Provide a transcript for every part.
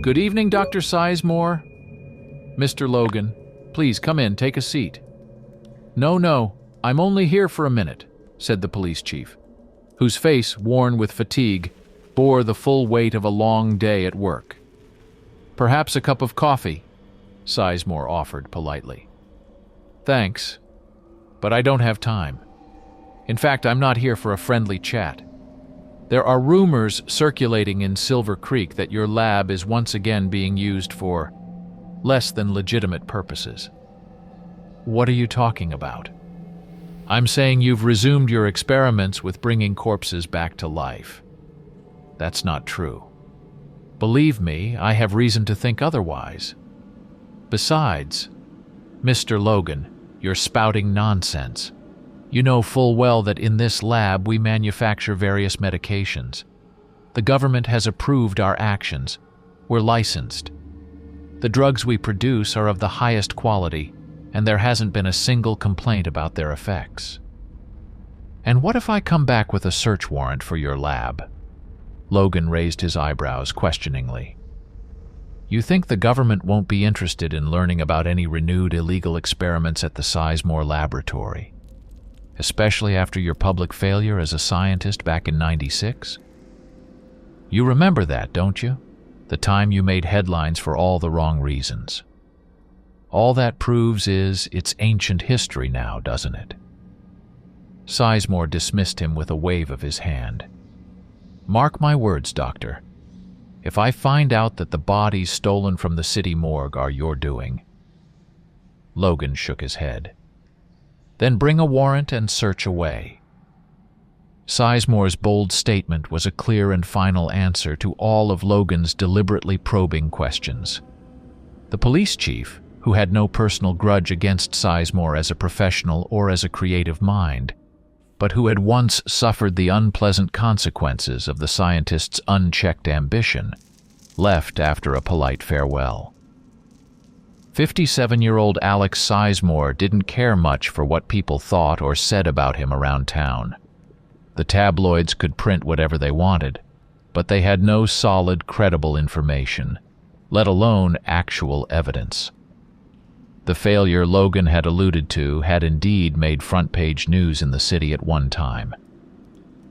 Good evening, Dr. Seymore. Mr. Logan, please come in, take a seat. No, I'm only here for a minute, said the police chief, whose face, worn with fatigue, bore the full weight of a long day at work. Perhaps a cup of coffee, Seymore offered politely. Thanks, but I don't have time. In fact, I'm not here for a friendly chat. There are rumors circulating in Silver Creek that your lab is once again being used for less than legitimate purposes. What are you talking about? I'm saying you've resumed your experiments with bringing corpses back to life. That's not true. Believe me, I have reason to think otherwise. Besides, Mr. Logan, you're spouting nonsense. You know full well that in this lab we manufacture various medications. The government has approved our actions. We're licensed. The drugs we produce are of the highest quality, and there hasn't been a single complaint about their effects. And what if I come back with a search warrant for your lab? Logan raised his eyebrows questioningly. You think the government won't be interested in learning about any renewed illegal experiments at the Seymore Laboratory, especially after your public failure as a scientist back in '96? You remember that, don't you? The time you made headlines for all the wrong reasons. All that proves is it's ancient history now, doesn't it? Seymore dismissed him with a wave of his hand. Mark my words, Doctor. If I find out that the bodies stolen from the city morgue are your doing... Logan shook his head. Then bring a warrant and search away. Seymour's bold statement was a clear and final answer to all of Logan's deliberately probing questions. The police chief, who had no personal grudge against Seymore as a professional or as a creative mind, but who had once suffered the unpleasant consequences of the scientist's unchecked ambition, left after a polite farewell. 57-year-old Alex Seymore didn't care much for what people thought or said about him around town. The tabloids could print whatever they wanted, but they had no solid, credible information, let alone actual evidence. The failure Logan had alluded to had indeed made front-page news in the city at one time.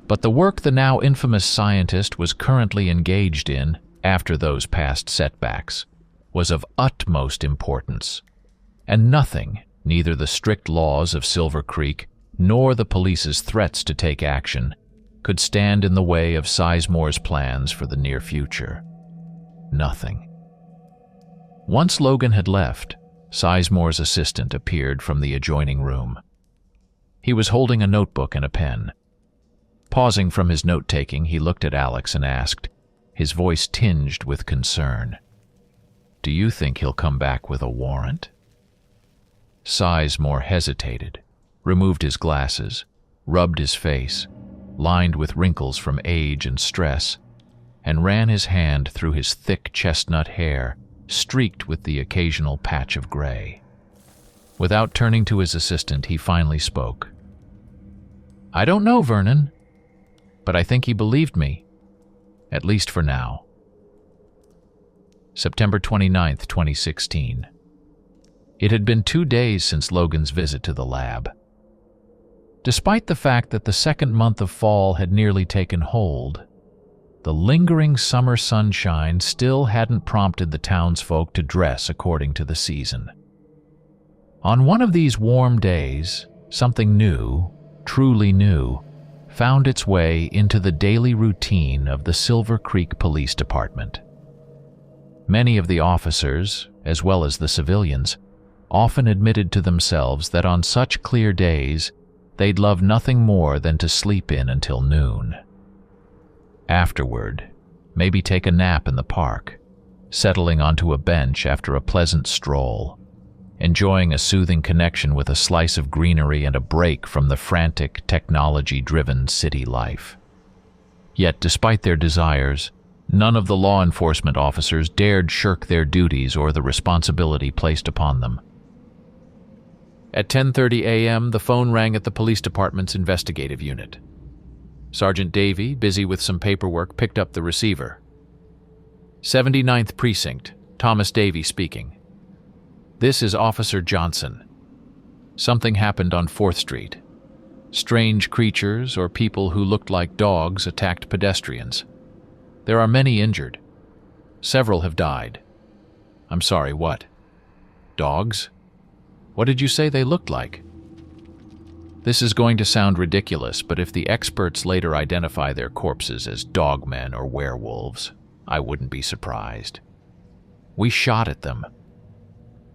But the work the now infamous scientist was currently engaged in, after those past setbacks, was of utmost importance, and nothing, neither the strict laws of Silver Creek nor the police's threats to take action, could stand in the way of Seymour's plans for the near future. Nothing. Once Logan had left, Seymour's assistant appeared from the adjoining room. He was holding a notebook and a pen. Pausing from his note-taking, he looked at Alex and asked, his voice tinged with concern, "Do you think he'll come back with a warrant?" Seymore hesitated, removed his glasses, rubbed his face, lined with wrinkles from age and stress, and ran his hand through his thick chestnut hair, streaked with the occasional patch of gray. Without turning to his assistant, he finally spoke. "I don't know, Vernon, but I think he believed me, at least for now." September 29th, 2016. It had been 2 days since Logan's visit to the lab. Despite the fact that the second month of fall had nearly taken hold, the lingering summer sunshine still hadn't prompted the townsfolk to dress according to the season. On one of these warm days, something new, truly new, found its way into the daily routine of the Silver Creek Police Department. Many of the officers, as well as the civilians, often admitted to themselves that on such clear days, they'd love nothing more than to sleep in until noon. Afterward, maybe take a nap in the park, settling onto a bench after a pleasant stroll, enjoying a soothing connection with a slice of greenery and a break from the frantic, technology-driven city life. Yet, despite their desires, none of the law enforcement officers dared shirk their duties or the responsibility placed upon them. At 10:30 a.m., the phone rang at the police department's investigative unit. Sergeant Davey, busy with some paperwork, picked up the receiver. 79th Precinct, Thomas Davey speaking. This is Officer Johnson. Something happened on 4th Street. Strange creatures or people who looked like dogs attacked pedestrians. There are many injured. Several have died. I'm sorry, what? Dogs? What did you say they looked like? This is going to sound ridiculous, but if the experts later identify their corpses as dogmen or werewolves, I wouldn't be surprised. We shot at them.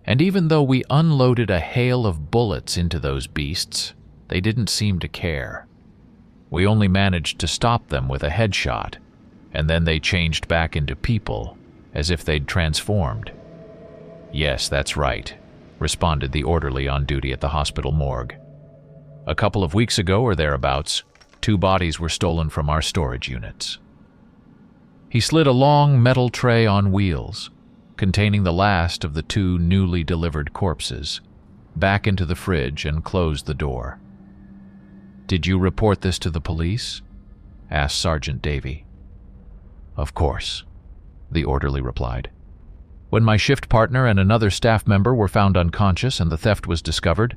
And even though we unloaded a hail of bullets into those beasts, they didn't seem to care. We only managed to stop them with a headshot, and then they changed back into people, as if they'd transformed. Yes, that's right, responded the orderly on duty at the hospital morgue. A couple of weeks ago or thereabouts, 2 bodies were stolen from our storage units. He slid a long metal tray on wheels, containing the last of the 2 newly delivered corpses, back into the fridge and closed the door. Did you report this to the police? Asked Sergeant Davey. Of course, the orderly replied. When my shift partner and another staff member were found unconscious and the theft was discovered,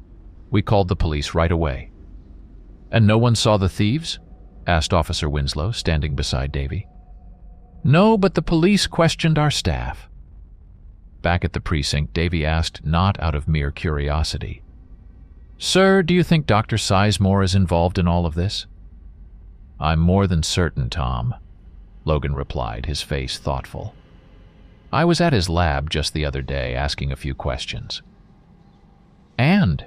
we called the police right away. And no one saw the thieves? Asked Officer Winslow, standing beside Davey. No, but the police questioned our staff. Back at the precinct, Davey asked not out of mere curiosity. Sir, do you think Dr. Seymore is involved in all of this? I'm more than certain, Tom, Logan replied, his face thoughtful. I was at his lab just the other day asking a few questions. And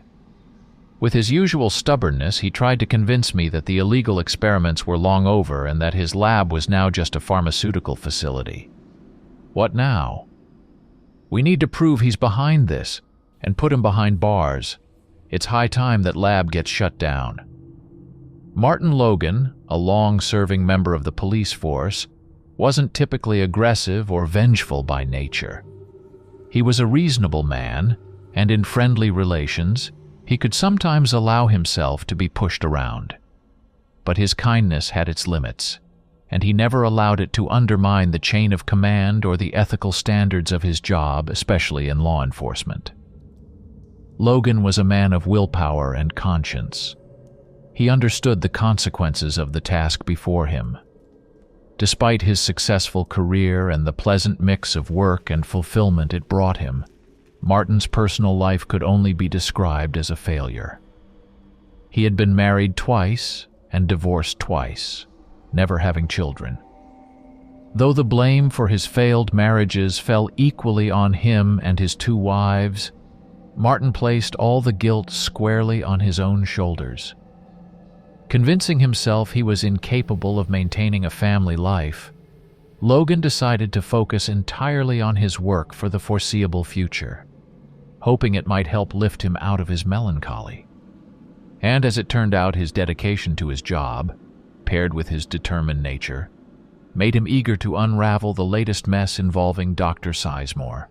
with his usual stubbornness, he tried to convince me that the illegal experiments were long over and that his lab was now just a pharmaceutical facility. What now? We need to prove he's behind this and put him behind bars. It's high time that lab gets shut down. Martin Logan, a long-serving member of the police force, wasn't typically aggressive or vengeful by nature. He was a reasonable man, and in friendly relations, he could sometimes allow himself to be pushed around. But his kindness had its limits, and he never allowed it to undermine the chain of command or the ethical standards of his job, especially in law enforcement. Logan was a man of willpower and conscience. He understood the consequences of the task before him. Despite his successful career and the pleasant mix of work and fulfillment it brought him, Martin's personal life could only be described as a failure. He had been married twice and divorced twice, never having children. Though the blame for his failed marriages fell equally on him and his 2 wives, Martin placed all the guilt squarely on his own shoulders. Convincing himself he was incapable of maintaining a family life, Logan decided to focus entirely on his work for the foreseeable future, hoping it might help lift him out of his melancholy. And as it turned out, his dedication to his job, paired with his determined nature, made him eager to unravel the latest mess involving Dr. Seymore.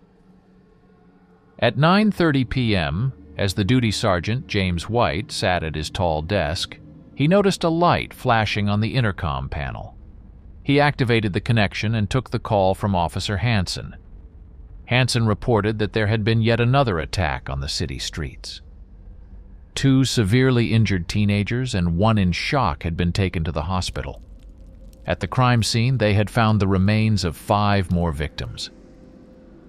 At 9:30 p.m., as the duty sergeant, James White, sat at his tall desk, he noticed a light flashing on the intercom panel. He activated the connection and took the call from Officer Hansen. Hansen reported that there had been yet another attack on the city streets. 2 severely injured teenagers and 1 in shock had been taken to the hospital. At the crime scene, they had found the remains of 5 more victims.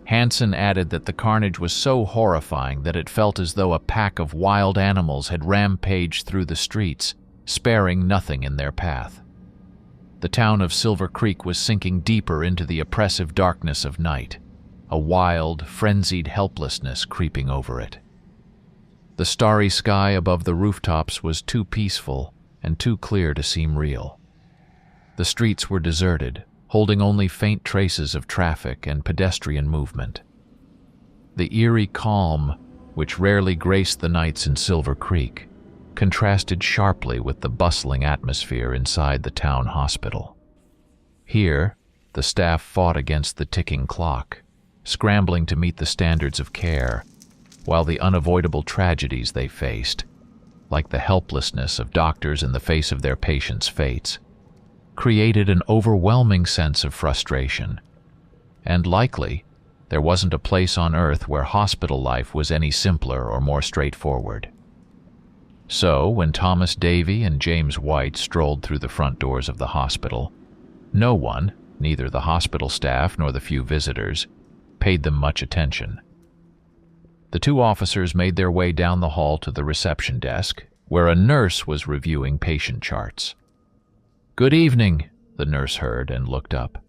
Hansen added that the carnage was so horrifying that it felt as though a pack of wild animals had rampaged through the streets, sparing nothing in their path. The town of Silver Creek was sinking deeper into the oppressive darkness of night, a wild, frenzied helplessness creeping over it. The starry sky above the rooftops was too peaceful and too clear to seem real. The streets were deserted, holding only faint traces of traffic and pedestrian movement. The eerie calm, which rarely graced the nights in Silver Creek, contrasted sharply with the bustling atmosphere inside the town hospital. Here, the staff fought against the ticking clock, scrambling to meet the standards of care, while the unavoidable tragedies they faced, like the helplessness of doctors in the face of their patients' fates, created an overwhelming sense of frustration. And likely, there wasn't a place on Earth where hospital life was any simpler or more straightforward. So, when Thomas Davey and James White strolled through the front doors of the hospital, no one, neither the hospital staff nor the few visitors, paid them much attention. The two officers made their way down the hall to the reception desk, where a nurse was reviewing patient charts. "Good evening," the nurse heard and looked up.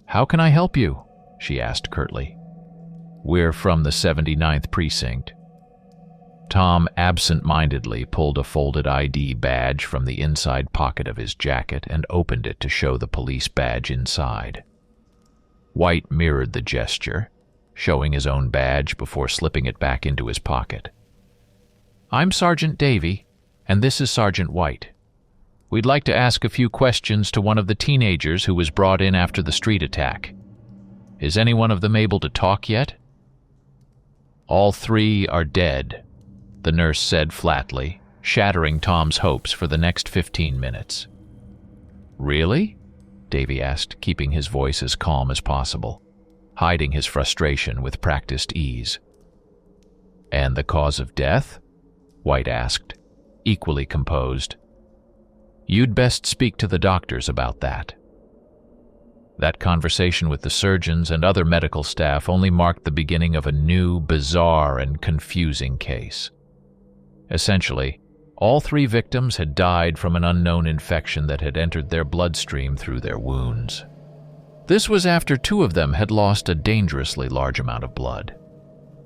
"How can I help you?" she asked curtly. "We're from the 79th Precinct." Tom absent-mindedly pulled a folded ID badge from the inside pocket of his jacket and opened it to show the police badge inside. White mirrored the gesture, showing his own badge before slipping it back into his pocket. "I'm Sergeant Davey, and this is Sergeant White. We'd like to ask a few questions to one of the teenagers who was brought in after the street attack. Is any one of them able to talk yet?" "All three are dead," the nurse said flatly, shattering Tom's hopes for the next 15 minutes. "Really?" Davey asked, keeping his voice as calm as possible, hiding his frustration with practiced ease. "And the cause of death?" White asked, equally composed. "You'd best speak to the doctors about that." That conversation with the surgeons and other medical staff only marked the beginning of a new, bizarre, and confusing case. Essentially, all three victims had died from an unknown infection that had entered their bloodstream through their wounds. This was after two of them had lost a dangerously large amount of blood.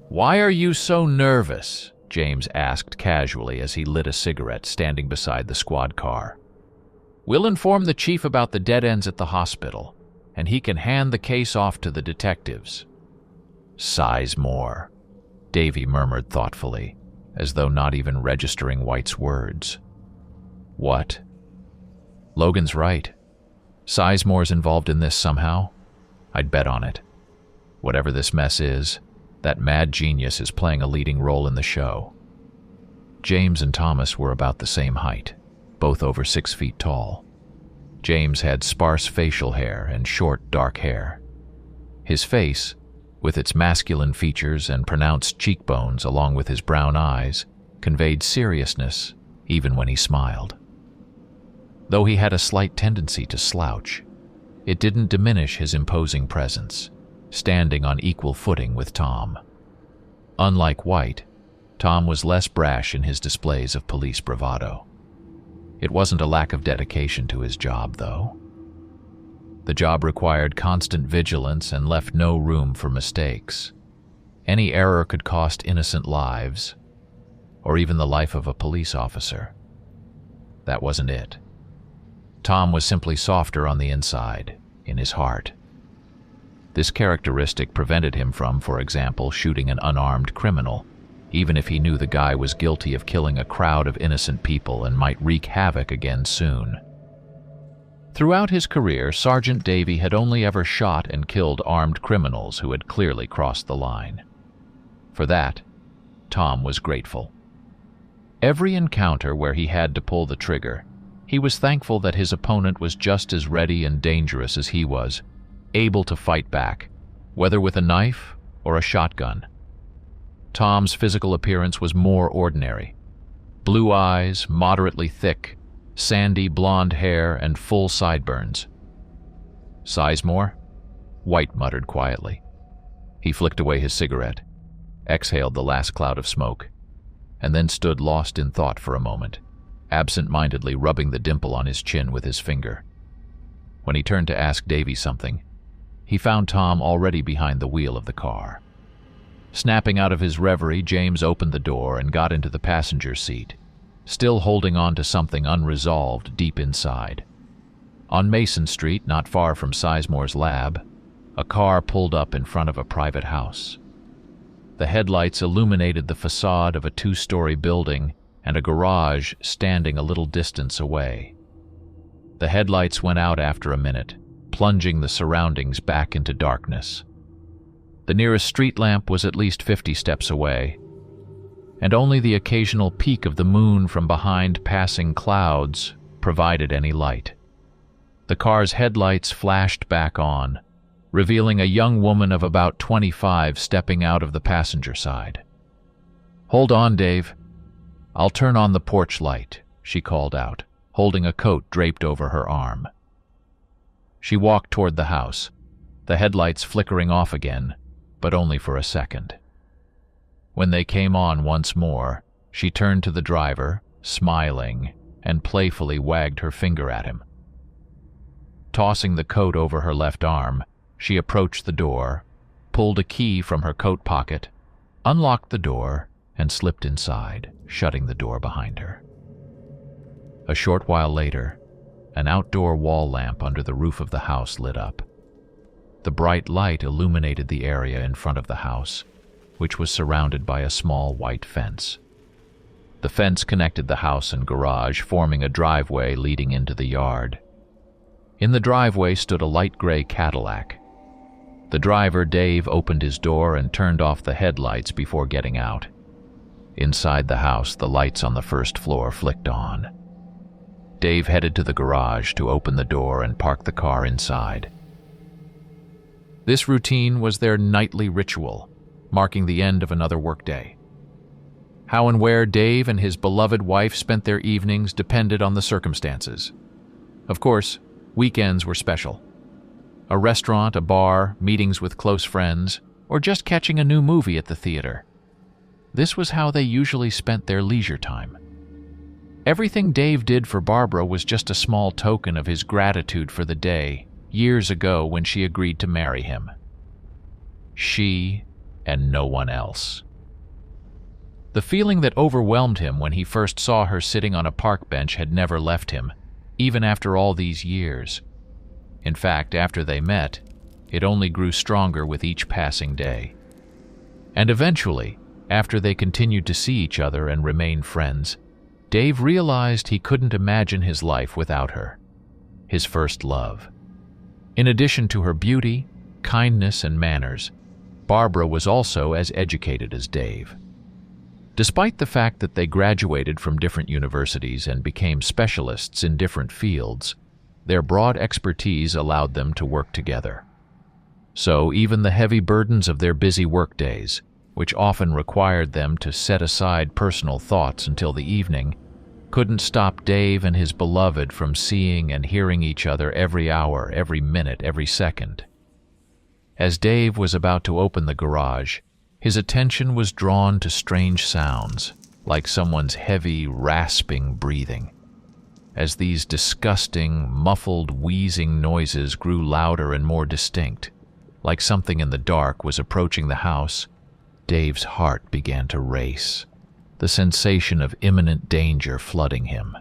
"Why are you so nervous?" James asked casually as he lit a cigarette standing beside the squad car. "We'll inform the chief about the dead ends at the hospital, and he can hand the case off to the detectives." "Seymore," Davey murmured thoughtfully, as though not even registering White's words. "What?" "Logan's right. Seysmore's involved in this somehow. I'd bet on it. Whatever this mess is, that mad genius is playing a leading role in the show." James and Thomas were about the same height, both over 6 feet tall. James had sparse facial hair and short, dark hair. His face, with its masculine features and pronounced cheekbones along with his brown eyes, conveyed seriousness even when he smiled. Though he had a slight tendency to slouch, it didn't diminish his imposing presence, standing on equal footing with Tom. Unlike White, Tom was less brash in his displays of police bravado. It wasn't a lack of dedication to his job, though. The job required constant vigilance and left no room for mistakes. Any error could cost innocent lives, or even the life of a police officer. That wasn't it. Tom was simply softer on the inside, in his heart. This characteristic prevented him from, for example, shooting an unarmed criminal, even if he knew the guy was guilty of killing a crowd of innocent people and might wreak havoc again soon. Throughout his career, Sergeant Davey had only ever shot and killed armed criminals who had clearly crossed the line. For that, Tom was grateful. Every encounter where he had to pull the trigger, he was thankful that his opponent was just as ready and dangerous as he was, able to fight back, whether with a knife or a shotgun. Tom's physical appearance was more ordinary. Blue eyes, moderately thick, sandy blonde hair, and full sideburns. "Seymore?" White muttered quietly. He flicked away his cigarette, exhaled the last cloud of smoke, and then stood lost in thought for a moment, absent-mindedly rubbing the dimple on his chin with his finger. When he turned to ask Davey something, he found Tom already behind the wheel of the car. Snapping out of his reverie, James opened the door and got into the passenger seat, still holding on to something unresolved deep inside. On Mason Street, not far from Seymour's lab, a car pulled up in front of a private house. The headlights illuminated the facade of a 2-story building and a garage standing a little distance away. The headlights went out after a minute, plunging the surroundings back into darkness. The nearest street lamp was at least 50 steps away, and only the occasional peek of the moon from behind passing clouds provided any light. The car's headlights flashed back on, revealing a young woman of about 25 stepping out of the passenger side. "Hold on, Dave. I'll turn on the porch light," she called out, holding a coat draped over her arm. She walked toward the house, the headlights flickering off again, but only for a second. When they came on once more, she turned to the driver, smiling, and playfully wagged her finger at him. Tossing the coat over her left arm, she approached the door, pulled a key from her coat pocket, unlocked the door, and slipped inside, shutting the door behind her. A short while later, an outdoor wall lamp under the roof of the house lit up. The bright light illuminated the area in front of the house, which was surrounded by a small white fence. The fence connected the house and garage, forming a driveway leading into the yard. In the driveway stood a light gray Cadillac. The driver, Dave, opened his door and turned off the headlights before getting out. Inside the house, the lights on the first floor flicked on. Dave headed to the garage to open the door and park the car inside. This routine was their nightly ritual, marking the end of another workday. How and where Dave and his beloved wife spent their evenings depended on the circumstances. Of course, weekends were special. A restaurant, a bar, meetings with close friends, or just catching a new movie at the theater. This was how they usually spent their leisure time. Everything Dave did for Barbara was just a small token of his gratitude for the day, years ago when she agreed to marry him. She and no one else. The feeling that overwhelmed him when he first saw her sitting on a park bench had never left him, even after all these years. In fact, after they met, it only grew stronger with each passing day. And eventually, after they continued to see each other and remain friends, Dave realized he couldn't imagine his life without her, his first love. In addition to her beauty, kindness, and manners, Barbara was also as educated as Dave. Despite the fact that they graduated from different universities and became specialists in different fields, their broad expertise allowed them to work together. So even the heavy burdens of their busy workdays, which often required them to set aside personal thoughts until the evening, couldn't stop Dave and his beloved from seeing and hearing each other every hour, every minute, every second. As Dave was about to open the garage, his attention was drawn to strange sounds, like someone's heavy, rasping breathing. As these disgusting, muffled, wheezing noises grew louder and more distinct, like something in the dark was approaching the house, Dave's heart began to race, the sensation of imminent danger flooding him.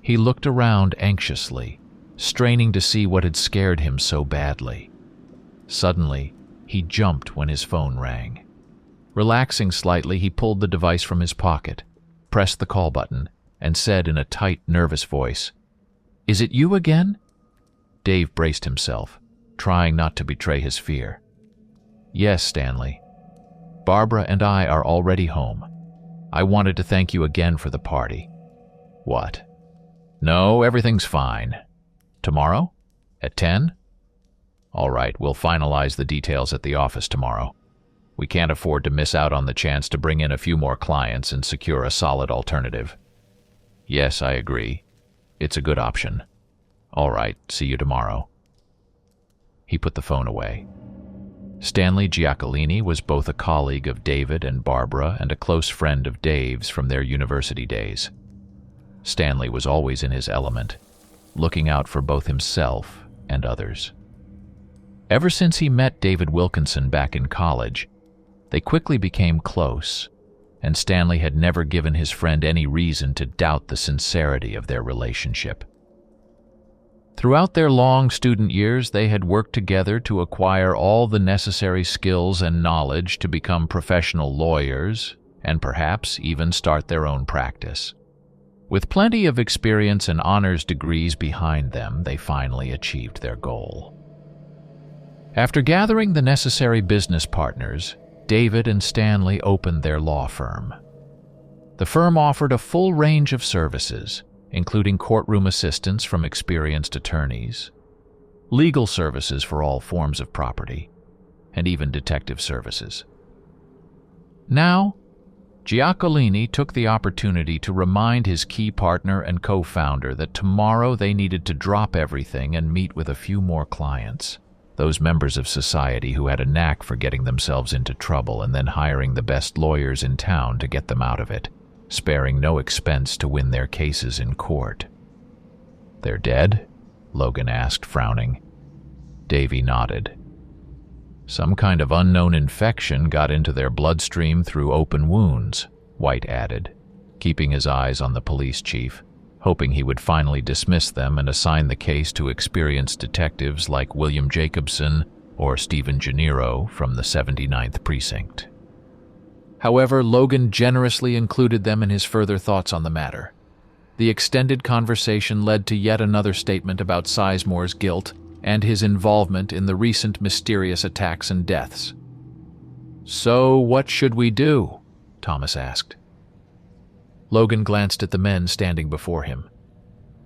He looked around anxiously, straining to see what had scared him so badly. Suddenly, he jumped when his phone rang. Relaxing slightly, he pulled the device from his pocket, pressed the call button, and said in a tight, nervous voice, "Is it you again?" Dave braced himself, trying not to betray his fear. "Yes, Stanley. Barbara and I are already home. I wanted to thank you again for the party." "What?" "No, everything's fine. Tomorrow? At 10? All right, we'll finalize the details at the office tomorrow. We can't afford to miss out on the chance to bring in a few more clients and secure a solid alternative." "Yes, I agree. It's a good option. All right, see you tomorrow." He put the phone away. Stanley Giacalini was both a colleague of David and Barbara and a close friend of Dave's from their university days. Stanley was always in his element, looking out for both himself and others. Ever since he met David Wilkinson back in college, they quickly became close, and Stanley had never given his friend any reason to doubt the sincerity of their relationship. Throughout their long student years, they had worked together to acquire all the necessary skills and knowledge to become professional lawyers and perhaps even start their own practice. With plenty of experience and honors degrees behind them, they finally achieved their goal. After gathering the necessary business partners, David and Stanley opened their law firm. The firm offered a full range of services, including courtroom assistance from experienced attorneys, legal services for all forms of property, and even detective services. Now, Giacolini took the opportunity to remind his key partner and co-founder that tomorrow they needed to drop everything and meet with a few more clients, those members of society who had a knack for getting themselves into trouble and then hiring the best lawyers in town to get them out of it, sparing no expense to win their cases in court. "They're dead?" Logan asked, frowning. Davy nodded. "Some kind of unknown infection got into their bloodstream through open wounds," White added, keeping his eyes on the police chief, hoping he would finally dismiss them and assign the case to experienced detectives like William Jacobson or Stephen Gennaro from the 79th Precinct. However, Logan generously included them in his further thoughts on the matter. The extended conversation led to yet another statement about Seysmore's guilt and his involvement in the recent mysterious attacks and deaths. "So what should we do?" Thomas asked. Logan glanced at the men standing before him.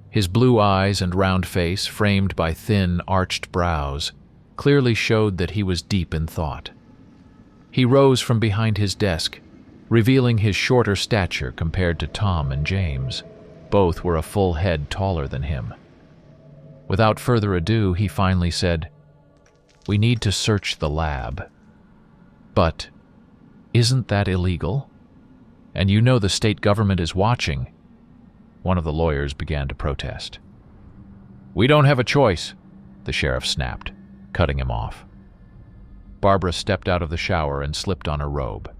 His blue eyes and round face, framed by thin, arched brows, clearly showed that he was deep in thought. He rose from behind his desk, revealing his shorter stature compared to Tom and James. Both were a full head taller than him. Without further ado, he finally said, "We need to search the lab." "But isn't that illegal? And you know the state government is watching." One of the lawyers began to protest. "We don't have a choice," the sheriff snapped, cutting him off. Barbara stepped out of the shower and slipped on her robe.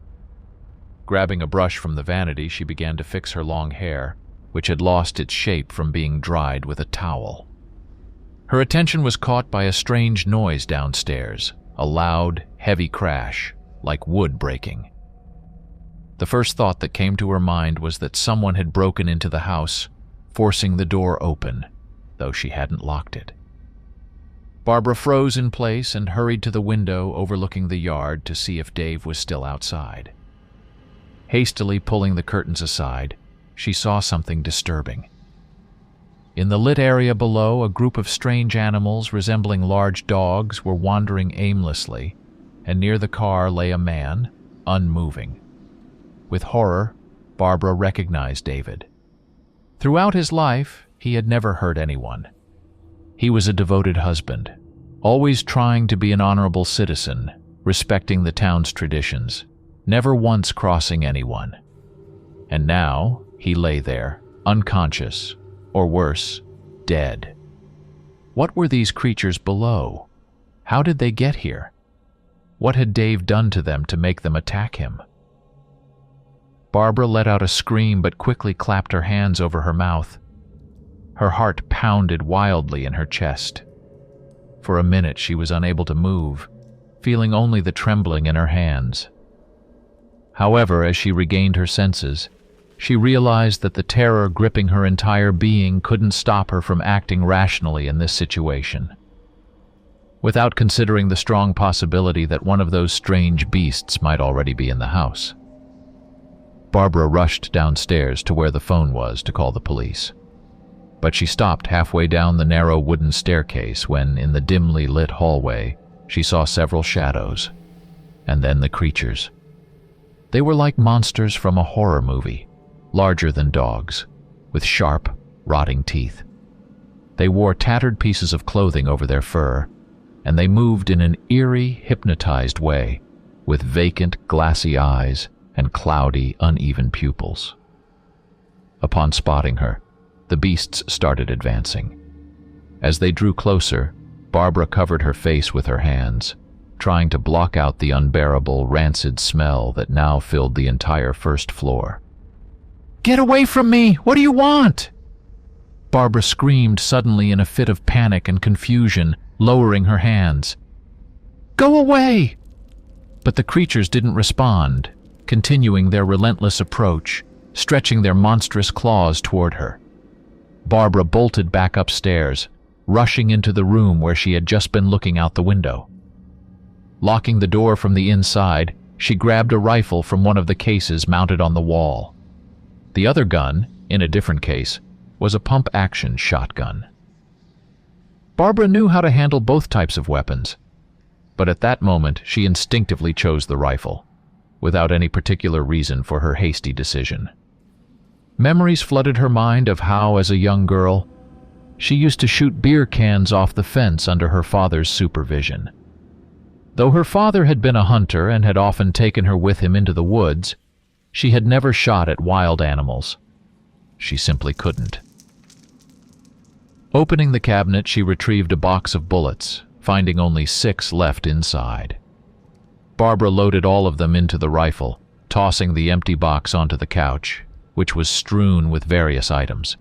Grabbing a brush from the vanity, she began to fix her long hair, which had lost its shape from being dried with a towel. Her attention was caught by a strange noise downstairs, a loud, heavy crash, like wood breaking. The first thought that came to her mind was that someone had broken into the house, forcing the door open, though she hadn't locked it. Barbara froze in place and hurried to the window overlooking the yard to see if Dave was still outside. Hastily pulling the curtains aside, she saw something disturbing. In the lit area below, a group of strange animals resembling large dogs were wandering aimlessly, and near the car lay a man, unmoving. With horror, Barbara recognized David. Throughout his life, he had never hurt anyone. He was a devoted husband, always trying to be an honorable citizen, respecting the town's traditions, never once crossing anyone. And now, he lay there, unconscious, or worse, dead. What were these creatures below? How did they get here? What had Dave done to them to make them attack him? Barbara let out a scream but quickly clapped her hands over her mouth. Her heart pounded wildly in her chest. For a minute she was unable to move, feeling only the trembling in her hands. However, as she regained her senses, she realized that the terror gripping her entire being couldn't stop her from acting rationally in this situation. Without considering the strong possibility that one of those strange beasts might already be in the house, Barbara rushed downstairs to where the phone was to call the police. But she stopped halfway down the narrow wooden staircase when, in the dimly lit hallway, she saw several shadows, and then the creatures. They were like monsters from a horror movie, larger than dogs, with sharp, rotting teeth. They wore tattered pieces of clothing over their fur, and they moved in an eerie, hypnotized way, with vacant, glassy eyes and cloudy, uneven pupils. Upon spotting her, the beasts started advancing. As they drew closer, Barbara covered her face with her hands, trying to block out the unbearable, rancid smell that now filled the entire first floor. "Get away from me! What do you want?" Barbara screamed suddenly in a fit of panic and confusion, lowering her hands. "Go away!" But the creatures didn't respond, continuing their relentless approach, stretching their monstrous claws toward her. Barbara bolted back upstairs, rushing into the room where she had just been looking out the window. Locking the door from the inside, she grabbed a rifle from one of the cases mounted on the wall. The other gun, in a different case, was a pump-action shotgun. Barbara knew how to handle both types of weapons, but at that moment she instinctively chose the rifle, without any particular reason for her hasty decision. Memories flooded her mind of how, as a young girl, she used to shoot beer cans off the fence under her father's supervision. Though her father had been a hunter and had often taken her with him into the woods, she had never shot at wild animals. She simply couldn't. Opening the cabinet, she retrieved a box of bullets, finding only 6 left inside. Barbara loaded all of them into the rifle, tossing the empty box onto the couch, which was strewn with various items.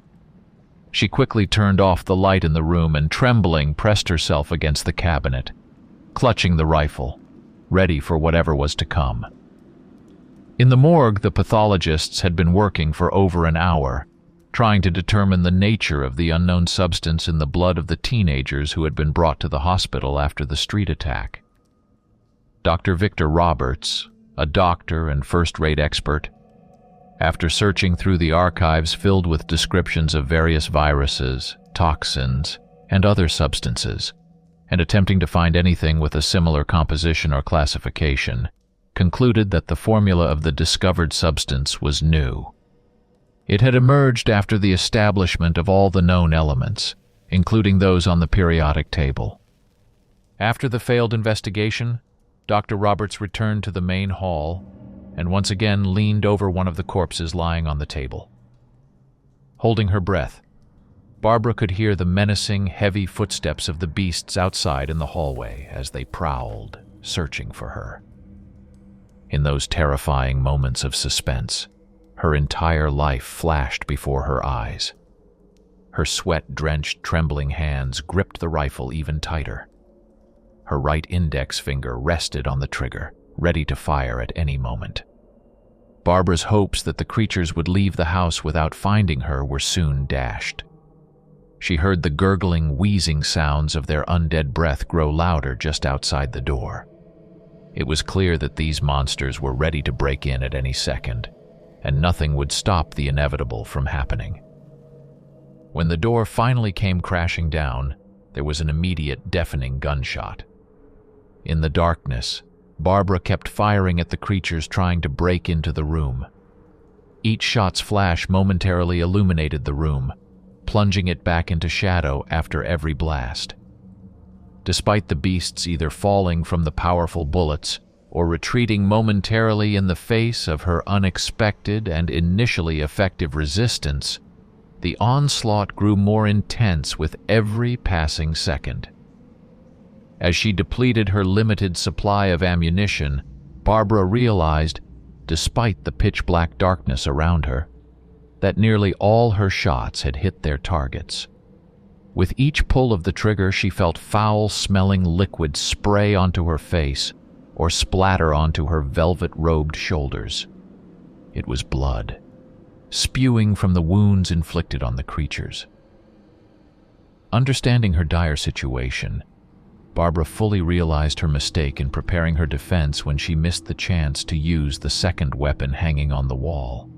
She quickly turned off the light in the room and, trembling, pressed herself against the cabinet, clutching the rifle, ready for whatever was to come. In the morgue, the pathologists had been working for over an hour, trying to determine the nature of the unknown substance in the blood of the teenagers who had been brought to the hospital after the street attack. Dr. Victor Roberts, a doctor and first-rate expert, after searching through the archives filled with descriptions of various viruses, toxins, and other substances, and attempting to find anything with a similar composition or classification, concluded that the formula of the discovered substance was new. It had emerged after the establishment of all the known elements, including those on the periodic table. After the failed investigation, Dr. Roberts returned to the main hall and once again leaned over one of the corpses lying on the table. Holding her breath, Barbara could hear the menacing, heavy footsteps of the beasts outside in the hallway as they prowled, searching for her. In those terrifying moments of suspense, her entire life flashed before her eyes. Her sweat-drenched, trembling hands gripped the rifle even tighter. Her right index finger rested on the trigger, ready to fire at any moment. Barbara's hopes that the creatures would leave the house without finding her were soon dashed. She heard the gurgling, wheezing sounds of their undead breath grow louder just outside the door. It was clear that these monsters were ready to break in at any second, and nothing would stop the inevitable from happening. When the door finally came crashing down, there was an immediate, deafening gunshot. In the darkness, Barbara kept firing at the creatures trying to break into the room. Each shot's flash momentarily illuminated the room, plunging it back into shadow after every blast. Despite the beasts either falling from the powerful bullets or retreating momentarily in the face of her unexpected and initially effective resistance, the onslaught grew more intense with every passing second. As she depleted her limited supply of ammunition, Barbara realized, despite the pitch-black darkness around her, that nearly all her shots had hit their targets. With each pull of the trigger, she felt foul-smelling liquid spray onto her face or splatter onto her velvet-robed shoulders. It was blood, spewing from the wounds inflicted on the creatures. Understanding her dire situation, Barbara fully realized her mistake in preparing her defense when she missed the chance to use the second weapon hanging on the wall,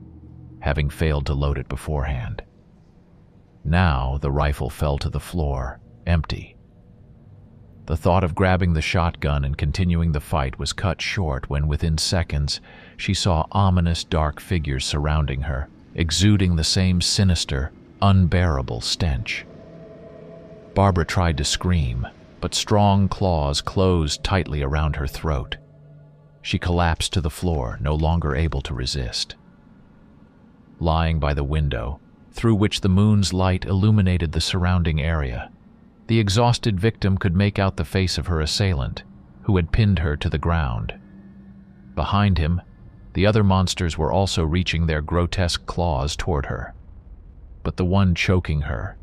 having failed to load it beforehand. Now the rifle fell to the floor, empty. The thought of grabbing the shotgun and continuing the fight was cut short when, within seconds, she saw ominous dark figures surrounding her, exuding the same sinister, unbearable stench. Barbara tried to scream, but strong claws closed tightly around her throat. She collapsed to the floor, no longer able to resist. Lying by the window, through which the moon's light illuminated the surrounding area, the exhausted victim could make out the face of her assailant, who had pinned her to the ground. Behind him, the other monsters were also reaching their grotesque claws toward her. But the one choking her,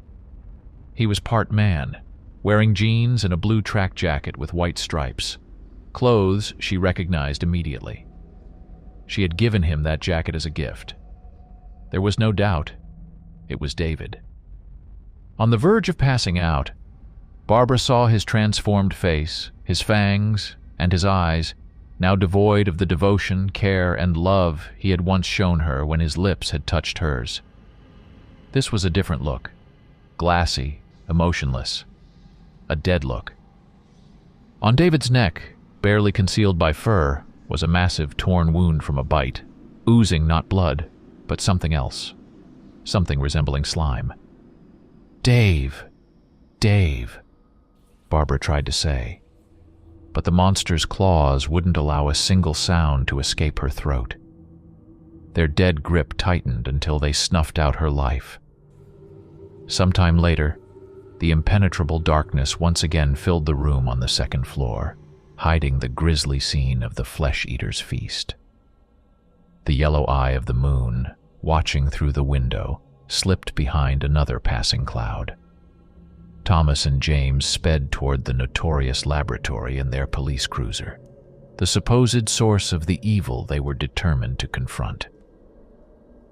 he was part man, wearing jeans and a blue track jacket with white stripes, clothes she recognized immediately. She had given him that jacket as a gift. There was no doubt, it was David. On the verge of passing out, Barbara saw his transformed face, his fangs, and his eyes, now devoid of the devotion, care, and love he had once shown her when his lips had touched hers. This was a different look, glassy, emotionless. a dead look. On David's neck, barely concealed by fur, was a massive torn wound from a bite, oozing not blood, but something else, something resembling slime. "Dave! Dave!" Barbara tried to say, but the monster's claws wouldn't allow a single sound to escape her throat. Their dead grip tightened until they snuffed out her life. Sometime later, the impenetrable darkness once again filled the room on the second floor, hiding the grisly scene of the flesh-eater's feast. The yellow eye of the moon, watching through the window, slipped behind another passing cloud. Thomas and James sped toward the notorious laboratory in their police cruiser, the supposed source of the evil they were determined to confront.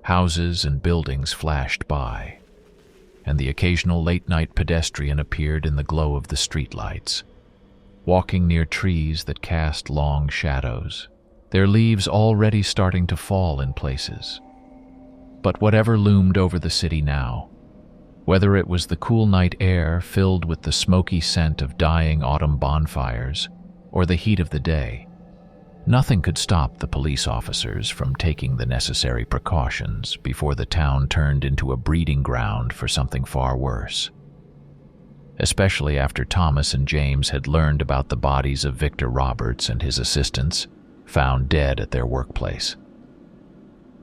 Houses and buildings flashed by, and the occasional late-night pedestrian appeared in the glow of the streetlights, walking near trees that cast long shadows, their leaves already starting to fall in places. But whatever loomed over the city now, whether it was the cool night air filled with the smoky scent of dying autumn bonfires or the heat of the day, nothing could stop the police officers from taking the necessary precautions before the town turned into a breeding ground for something far worse. Especially after Thomas and James had learned about the bodies of Victor Roberts and his assistants, found dead at their workplace.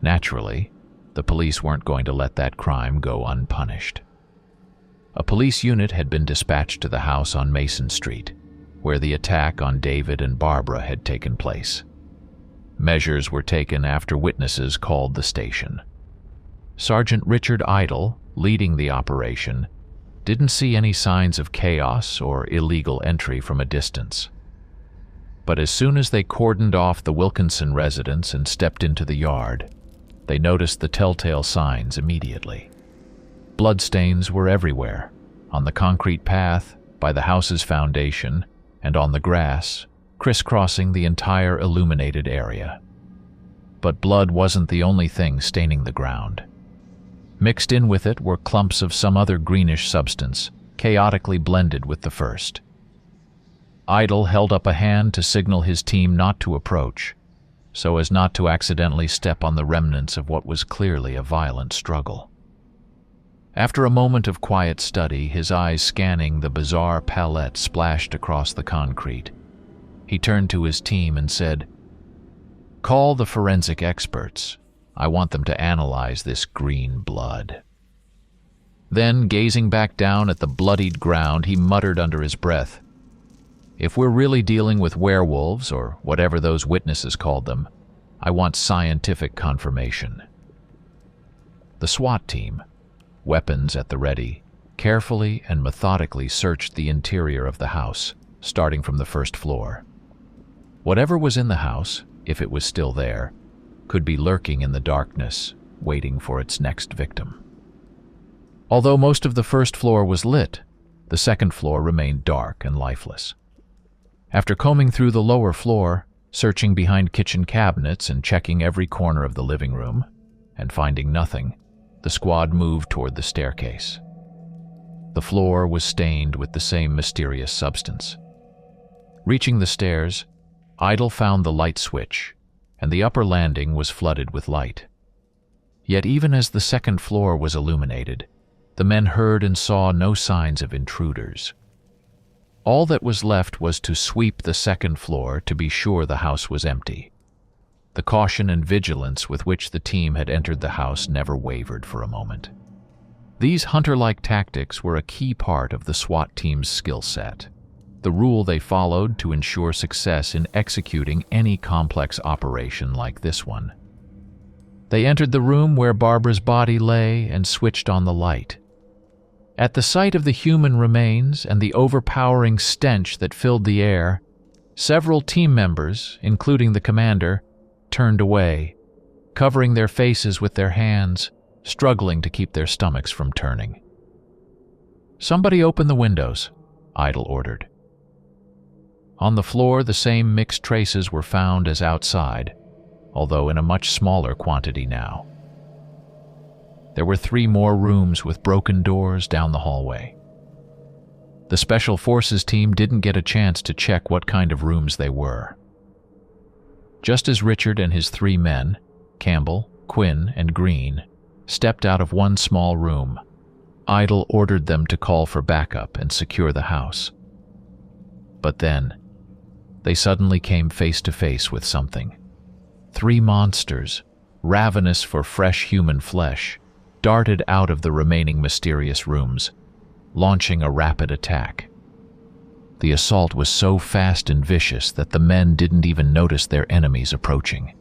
Naturally, the police weren't going to let that crime go unpunished. A police unit had been dispatched to the house on Mason Street, where the attack on David and Barbara had taken place. Measures were taken after witnesses called the station. Sergeant Richard Idle, leading the operation, didn't see any signs of chaos or illegal entry from a distance. But as soon as they cordoned off the Wilkinson residence and stepped into the yard, they noticed the telltale signs immediately. Bloodstains were everywhere, on the concrete path, by the house's foundation, and on the grass, crisscrossing the entire illuminated area. But blood wasn't the only thing staining the ground. Mixed in with it were clumps of some other greenish substance, chaotically blended with the first. Idle held up a hand to signal his team not to approach, so as not to accidentally step on the remnants of what was clearly a violent struggle. After a moment of quiet study, his eyes scanning the bizarre palette splashed across the concrete, he turned to his team and said, "Call the forensic experts. I want them to analyze this green blood." Then, gazing back down at the bloodied ground, he muttered under his breath, "If we're really dealing with werewolves, or whatever those witnesses called them, I want scientific confirmation." The SWAT team, weapons at the ready, carefully and methodically searched the interior of the house, starting from the first floor. Whatever was in the house, if it was still there, could be lurking in the darkness, waiting for its next victim. Although most of the first floor was lit, the second floor remained dark and lifeless. After combing through the lower floor, searching behind kitchen cabinets and checking every corner of the living room, and finding nothing, the squad moved toward the staircase. The floor was stained with the same mysterious substance. Reaching the stairs, Idle found the light switch, and the upper landing was flooded with light. Yet even as the second floor was illuminated, the men heard and saw no signs of intruders. All that was left was to sweep the second floor to be sure the house was empty. The caution and vigilance with which the team had entered the house never wavered for a moment. These hunter-like tactics were a key part of the SWAT team's skill set, the rule they followed to ensure success in executing any complex operation like this one. They entered the room where Barbara's body lay and switched on the light. At the sight of the human remains and the overpowering stench that filled the air, several team members, including the commander, turned away, covering their faces with their hands, struggling to keep their stomachs from turning. "Somebody open the windows," Idle ordered. On the floor, the same mixed traces were found as outside, although in a much smaller quantity now. There were 3 more rooms with broken doors down the hallway. The Special Forces team didn't get a chance to check what kind of rooms they were. Just as Richard and his 3 men, Campbell, Quinn, and Green, stepped out of one small room, Idle ordered them to call for backup and secure the house. But then, they suddenly came face to face with something. 3 monsters, ravenous for fresh human flesh, darted out of the remaining mysterious rooms, launching a rapid attack. The assault was so fast and vicious that the men didn't even notice their enemies approaching.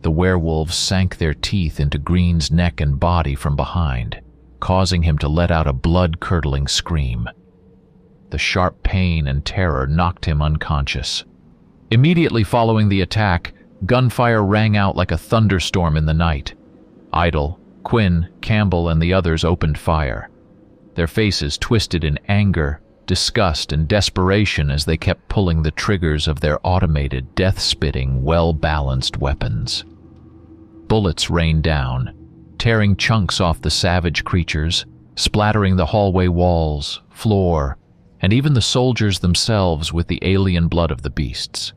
The werewolves sank their teeth into Green's neck and body from behind, causing him to let out a blood-curdling scream. The sharp pain and terror knocked him unconscious. Immediately following the attack, gunfire rang out like a thunderstorm in the night. Idle, Quinn, Campbell, and the others opened fire, their faces twisted in anger, disgust, and desperation as they kept pulling the triggers of their automated, death-spitting, well-balanced weapons. Bullets rained down, tearing chunks off the savage creatures, splattering the hallway walls, floor, and even the soldiers themselves with the alien blood of the beasts.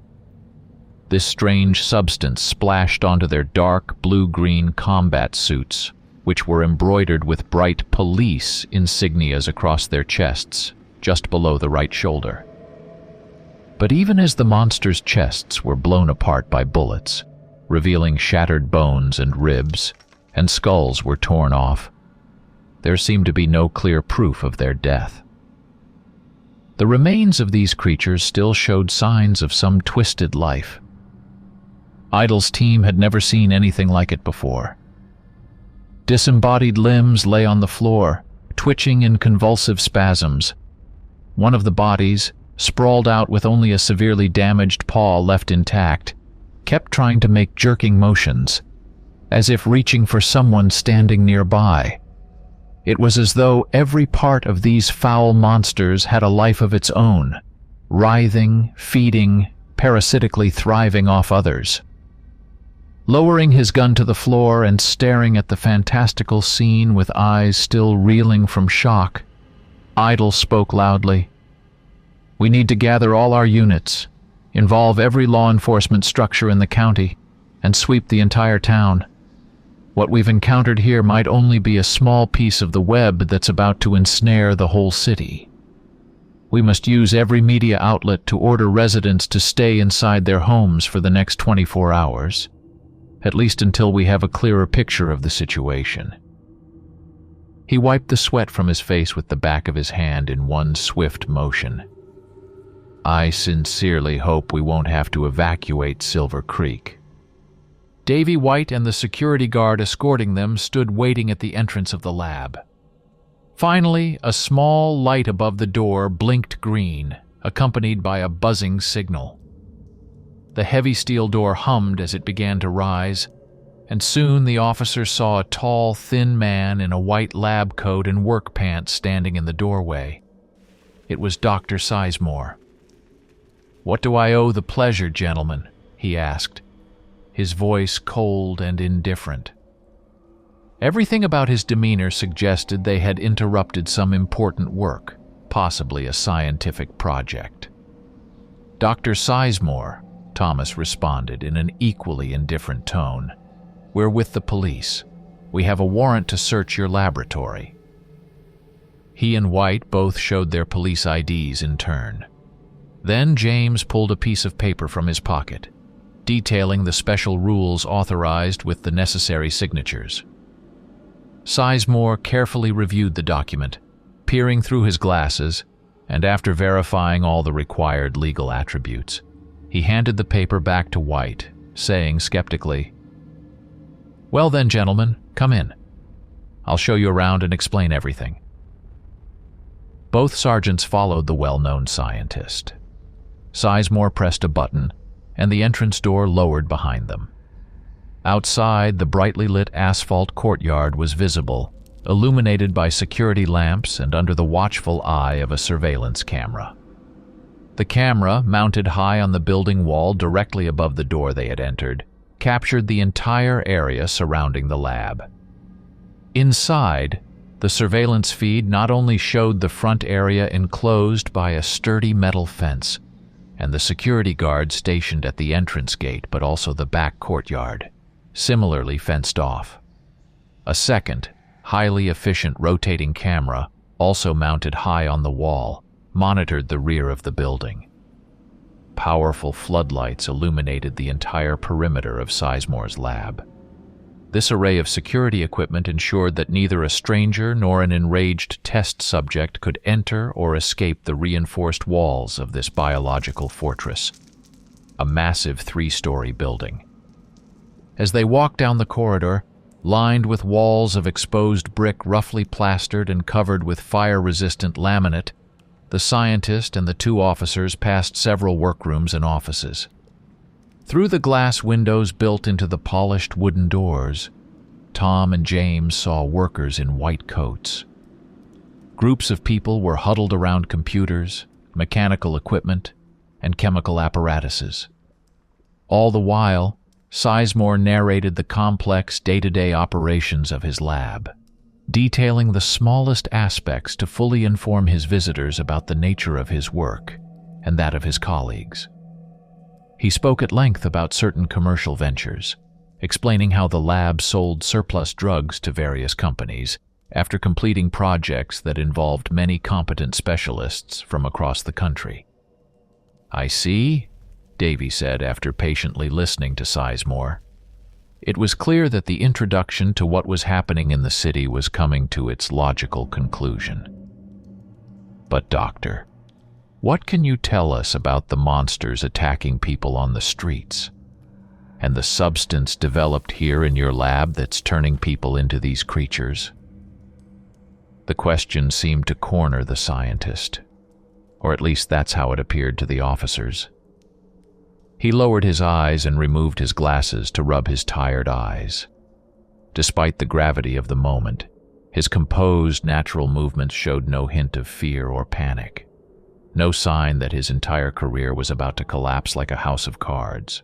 This strange substance splashed onto their dark blue-green combat suits, which were embroidered with bright police insignias across their chests, just below the right shoulder. But even as the monsters' chests were blown apart by bullets, revealing shattered bones and ribs, and skulls were torn off, there seemed to be no clear proof of their death. The remains of these creatures still showed signs of some twisted life. Idle's team had never seen anything like it before. Disembodied limbs lay on the floor, twitching in convulsive spasms. One of the bodies, sprawled out with only a severely damaged paw left intact, kept trying to make jerking motions, as if reaching for someone standing nearby. It was as though every part of these foul monsters had a life of its own, writhing, feeding, parasitically thriving off others. Lowering his gun to the floor and staring at the fantastical scene with eyes still reeling from shock, Idle spoke loudly. "We need to gather all our units, involve every law enforcement structure in the county, and sweep the entire town. What we've encountered here might only be a small piece of the web that's about to ensnare the whole city. We must use every media outlet to order residents to stay inside their homes for the next 24 hours. At least until we have a clearer picture of the situation." He wiped the sweat from his face with the back of his hand in one swift motion. "I sincerely hope we won't have to evacuate Silver Creek." Davy White and the security guard escorting them stood waiting at the entrance of the lab. Finally, a small light above the door blinked green, accompanied by a buzzing signal. The heavy steel door hummed as it began to rise, and soon the officer saw a tall, thin man in a white lab coat and work pants standing in the doorway. It was Dr. Seymore. "What do I owe the pleasure, gentlemen?" he asked, his voice cold and indifferent. Everything about his demeanor suggested they had interrupted some important work, possibly a scientific project. "Dr. Seymore," Thomas responded in an equally indifferent tone, "we're with the police. We have a warrant to search your laboratory." He and White both showed their police IDs in turn. Then James pulled a piece of paper from his pocket, detailing the special rules authorized with the necessary signatures. Seymore carefully reviewed the document, peering through his glasses, and after verifying all the required legal attributes, he handed the paper back to White, saying skeptically, "Well then, gentlemen, come in. I'll show you around and explain everything." Both sergeants followed the well-known scientist. Seymore pressed a button, and the entrance door lowered behind them. Outside, the brightly lit asphalt courtyard was visible, illuminated by security lamps and under the watchful eye of a surveillance camera. The camera, mounted high on the building wall directly above the door they had entered, captured the entire area surrounding the lab. Inside, The surveillance feed not only showed the front area enclosed by a sturdy metal fence and the security guard stationed at the entrance gate, but also the back courtyard, similarly fenced off. A second, highly efficient rotating camera, also mounted high on the wall, monitored the rear of the building. Powerful floodlights illuminated the entire perimeter of Seymour's lab. This array of security equipment ensured that neither a stranger nor an enraged test subject could enter or escape the reinforced walls of this biological fortress, a massive 3-story building. As they walked down the corridor, lined with walls of exposed brick roughly plastered and covered with fire-resistant laminate, the scientist and the 2 officers passed several workrooms and offices. Through the glass windows built into the polished wooden doors, Tom and James saw workers in white coats. Groups of people were huddled around computers, mechanical equipment, and chemical apparatuses. All the while, Seymore narrated the complex day-to-day operations of his lab, detailing the smallest aspects to fully inform his visitors about the nature of his work and that of his colleagues. He spoke at length about certain commercial ventures, explaining how the lab sold surplus drugs to various companies after completing projects that involved many competent specialists from across the country. "I see," Davy said after patiently listening to Seymore. It was clear that the introduction to what was happening in the city was coming to its logical conclusion. "But Doctor, what can you tell us about the monsters attacking people on the streets? And the substance developed here in your lab that's turning people into these creatures?" The question seemed to corner the scientist, or at least that's how it appeared to the officers. He lowered his eyes and removed his glasses to rub his tired eyes. Despite the gravity of the moment, his composed, natural movements showed no hint of fear or panic. No sign that his entire career was about to collapse like a house of cards.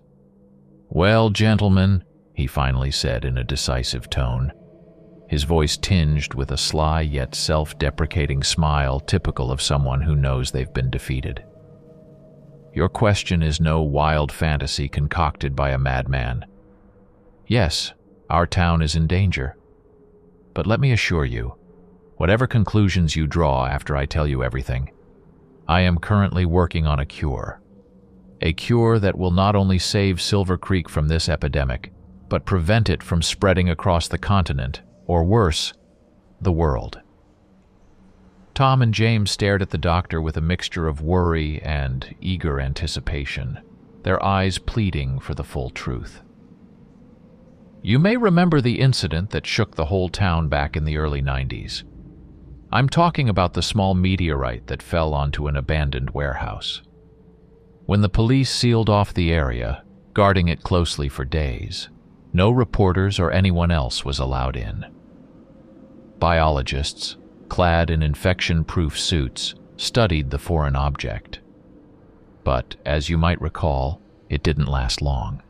"Well, gentlemen," he finally said in a decisive tone, his voice tinged with a sly yet self-deprecating smile typical of someone who knows they've been defeated. "Your question is no wild fantasy concocted by a madman. Yes, our town is in danger. But let me assure you, whatever conclusions you draw after I tell you everything, I am currently working on a cure. A cure that will not only save Silver Creek from this epidemic, but prevent it from spreading across the continent, or worse, the world." Tom and James stared at the doctor with a mixture of worry and eager anticipation, their eyes pleading for the full truth. "You may remember the incident that shook the whole town back in the early 90s. I'm talking about the small meteorite that fell onto an abandoned warehouse. When the police sealed off the area, guarding it closely for days, no reporters or anyone else was allowed in. Biologists, clad in infection-proof suits, studied the foreign object. But, as you might recall, it didn't last long.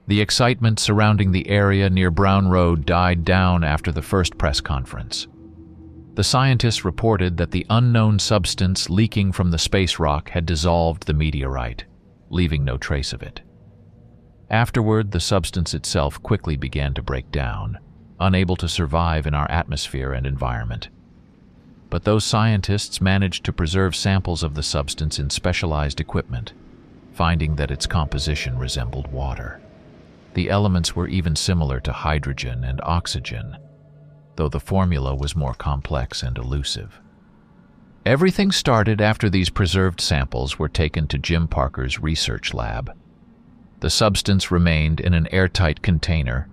The excitement surrounding the area near Brown Road died down after the first press conference. The scientists reported that the unknown substance leaking from the space rock had dissolved the meteorite, leaving no trace of it. Afterward, the substance itself quickly began to break down, unable to survive in our atmosphere and environment. But those scientists managed to preserve samples of the substance in specialized equipment, finding that its composition resembled water. The elements were even similar to hydrogen and oxygen, though the formula was more complex and elusive. Everything started after these preserved samples were taken to Jim Parker's research lab. The substance remained in an airtight container,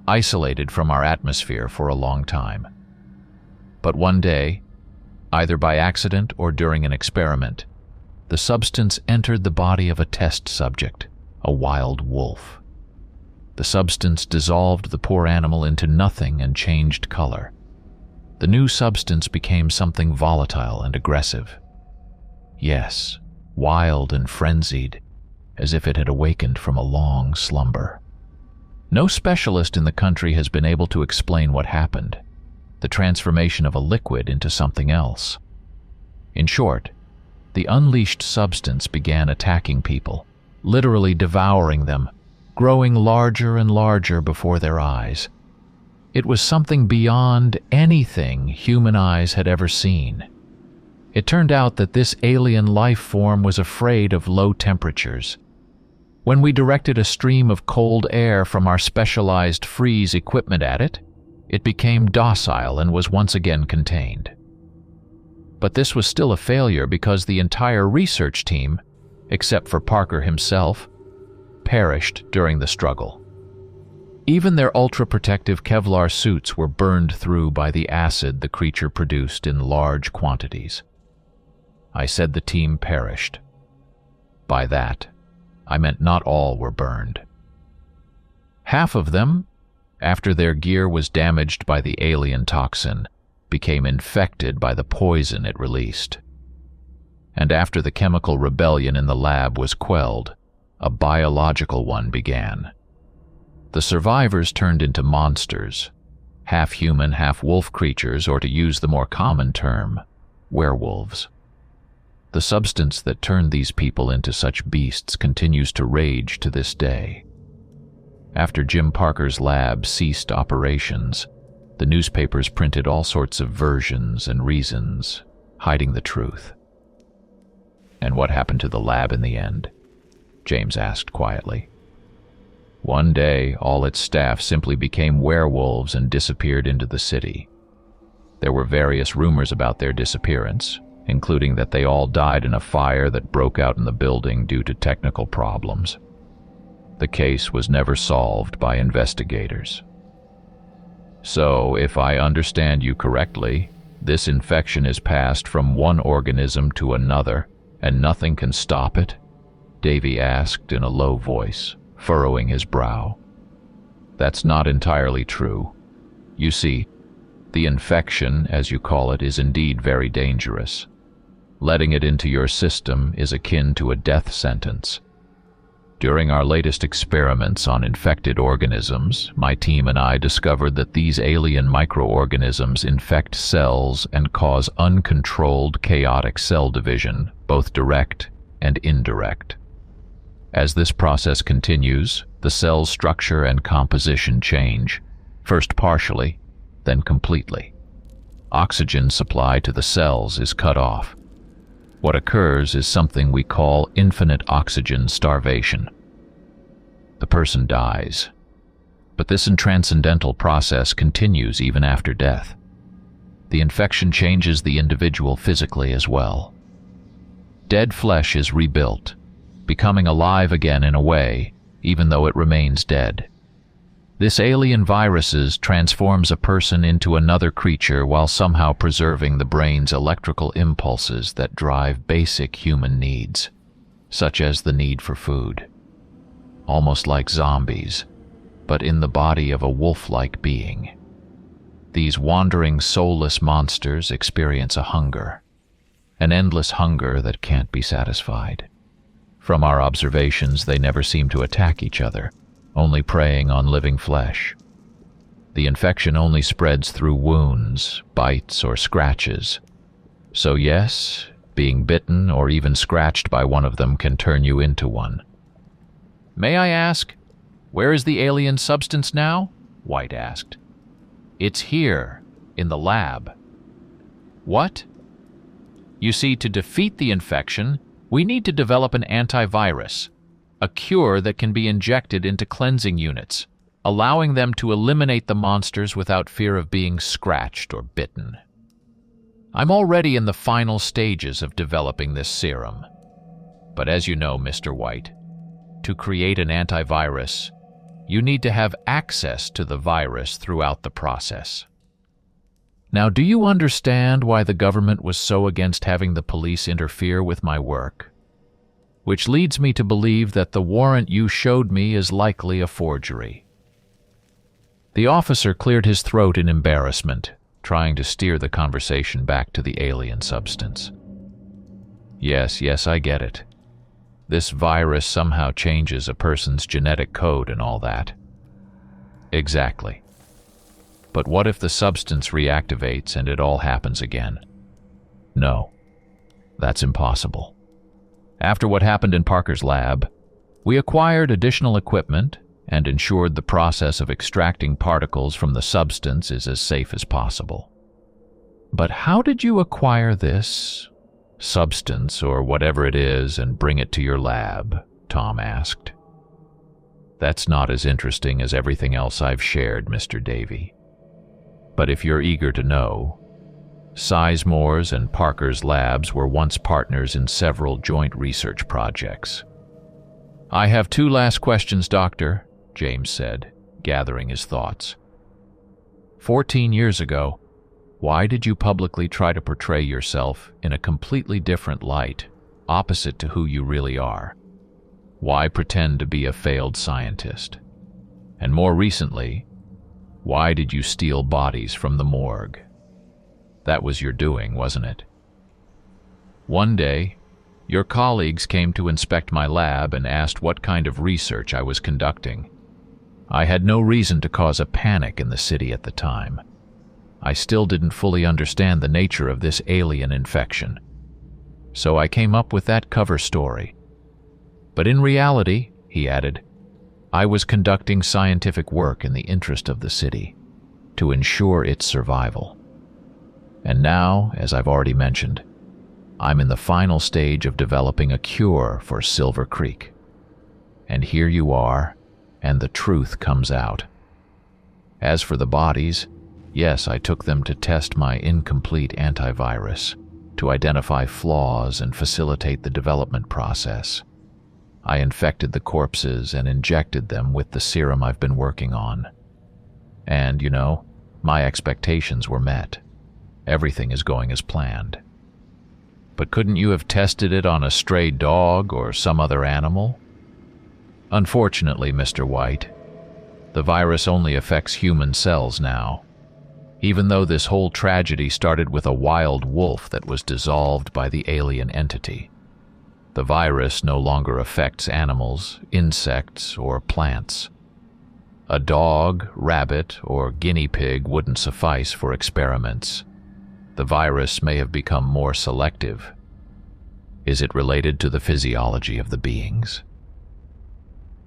isolated from our atmosphere for a long time. But one day, either by accident or during an experiment, the substance entered the body of a test subject, a wild wolf. The substance dissolved the poor animal into nothing and changed color. The new substance became something volatile and aggressive. Yes, wild and frenzied, as if it had awakened from a long slumber. No specialist in the country has been able to explain what happened. the transformation of a liquid into something else. In short, the unleashed substance began attacking people, literally devouring them, growing larger and larger before their eyes. It was something beyond anything human eyes had ever seen. It turned out that this alien life form was afraid of low temperatures. When we directed a stream of cold air from our specialized freeze equipment at it, it became docile and was once again contained. But this was still a failure because the entire research team, except for Parker himself, perished during the struggle. Even their ultra-protective Kevlar suits were burned through by the acid the creature produced in large quantities. I said the team perished. By that, I meant not all were burned. Half of them, after their gear was damaged by the alien toxin, became infected by the poison it released. And after the chemical rebellion in the lab was quelled, a biological one began. The survivors turned into monsters, half human, half wolf creatures, or to use the more common term, werewolves. The substance that turned these people into such beasts continues to rage to this day. After Jim Parker's lab ceased operations, the newspapers printed all sorts of versions and reasons, hiding the truth. "And what happened to the lab in the end?" James asked quietly. "One day, all its staff simply became werewolves and disappeared into the city. There were various rumors about their disappearance, including that they all died in a fire that broke out in the building due to technical problems. The case was never solved by investigators. So, if I understand you correctly, this infection is passed from one organism to another, and nothing can stop it?" Davy asked in a low voice, furrowing his brow. "That's not entirely true. You see, the infection, as you call it, is indeed very dangerous. Letting it into your system is akin to a death sentence. During our latest experiments on infected organisms, my team and I discovered that these alien microorganisms infect cells and cause uncontrolled chaotic cell division, both direct and indirect. As this process continues, the cell's structure and composition change, first partially, then completely. Oxygen supply to the cells is cut off. What occurs is something we call infinite oxygen starvation. The person dies. But this transcendental process continues even after death. The infection changes the individual physically as well. Dead flesh is rebuilt, becoming alive again in a way, even though it remains dead. This alien viruses transforms a person into another creature while somehow preserving the brain's electrical impulses that drive basic human needs, such as the need for food. Almost like zombies, but in the body of a wolf-like being. These wandering, soulless monsters experience a hunger, an endless hunger that can't be satisfied. From our observations, they never seem to attack each other, only preying on living flesh. The infection only spreads through wounds, bites, or scratches. So yes, being bitten or even scratched by one of them can turn you into one. "May I ask, where is the alien substance now?" White asked. "It's here, in the lab." "What?" "You see, to defeat the infection, we need to develop an antivirus, a cure that can be injected into cleansing units, allowing them to eliminate the monsters without fear of being scratched or bitten. I'm already in the final stages of developing this serum. But as you know, Mr. White, to create an antivirus, you need to have access to the virus throughout the process. Now, do you understand why the government was so against having the police interfere with my work? Which leads me to believe that the warrant you showed me is likely a forgery." The officer cleared his throat in embarrassment, trying to steer the conversation back to the alien substance. Yes, I get it. This virus somehow changes a person's genetic code and all that." "Exactly. But what if the substance reactivates and it all happens again? No, that's impossible. After what happened in Parker's lab, we acquired additional equipment and ensured the process of extracting particles from the substance is as safe as possible. But how did you acquire this substance, or whatever it is, and bring it to your lab? Tom asked. That's not as interesting as everything else I've shared, Mr. Davy. But if you're eager to know, Seymour's and Parker's labs were once partners in several joint research projects. I have 2 last questions, Doctor, James said, gathering his thoughts. 14 years ago, why did you publicly try to portray yourself in a completely different light, opposite to who you really are? Why pretend to be a failed scientist? And more recently, why did you steal bodies from the morgue? That was your doing, wasn't it? One day, your colleagues came to inspect my lab and asked what kind of research I was conducting. I had no reason to cause a panic in the city at the time. I still didn't fully understand the nature of this alien infection. So I came up with that cover story. But in reality, he added, I was conducting scientific work in the interest of the city, to ensure its survival. And now, as I've already mentioned, I'm in the final stage of developing a cure for Silver Creek. And here you are, and the truth comes out. As for the bodies, yes, I took them to test my incomplete antivirus, to identify flaws and facilitate the development process. I infected the corpses and injected them with the serum I've been working on. And, my expectations were met. Everything is going as planned. But couldn't you have tested it on a stray dog or some other animal? Unfortunately, Mr. White, the virus only affects human cells now, even though this whole tragedy started with a wild wolf that was dissolved by the alien entity. The virus no longer affects animals, insects, or plants. A dog, rabbit, or guinea pig wouldn't suffice for experiments. The virus may have become more selective. Is it related to the physiology of the beings?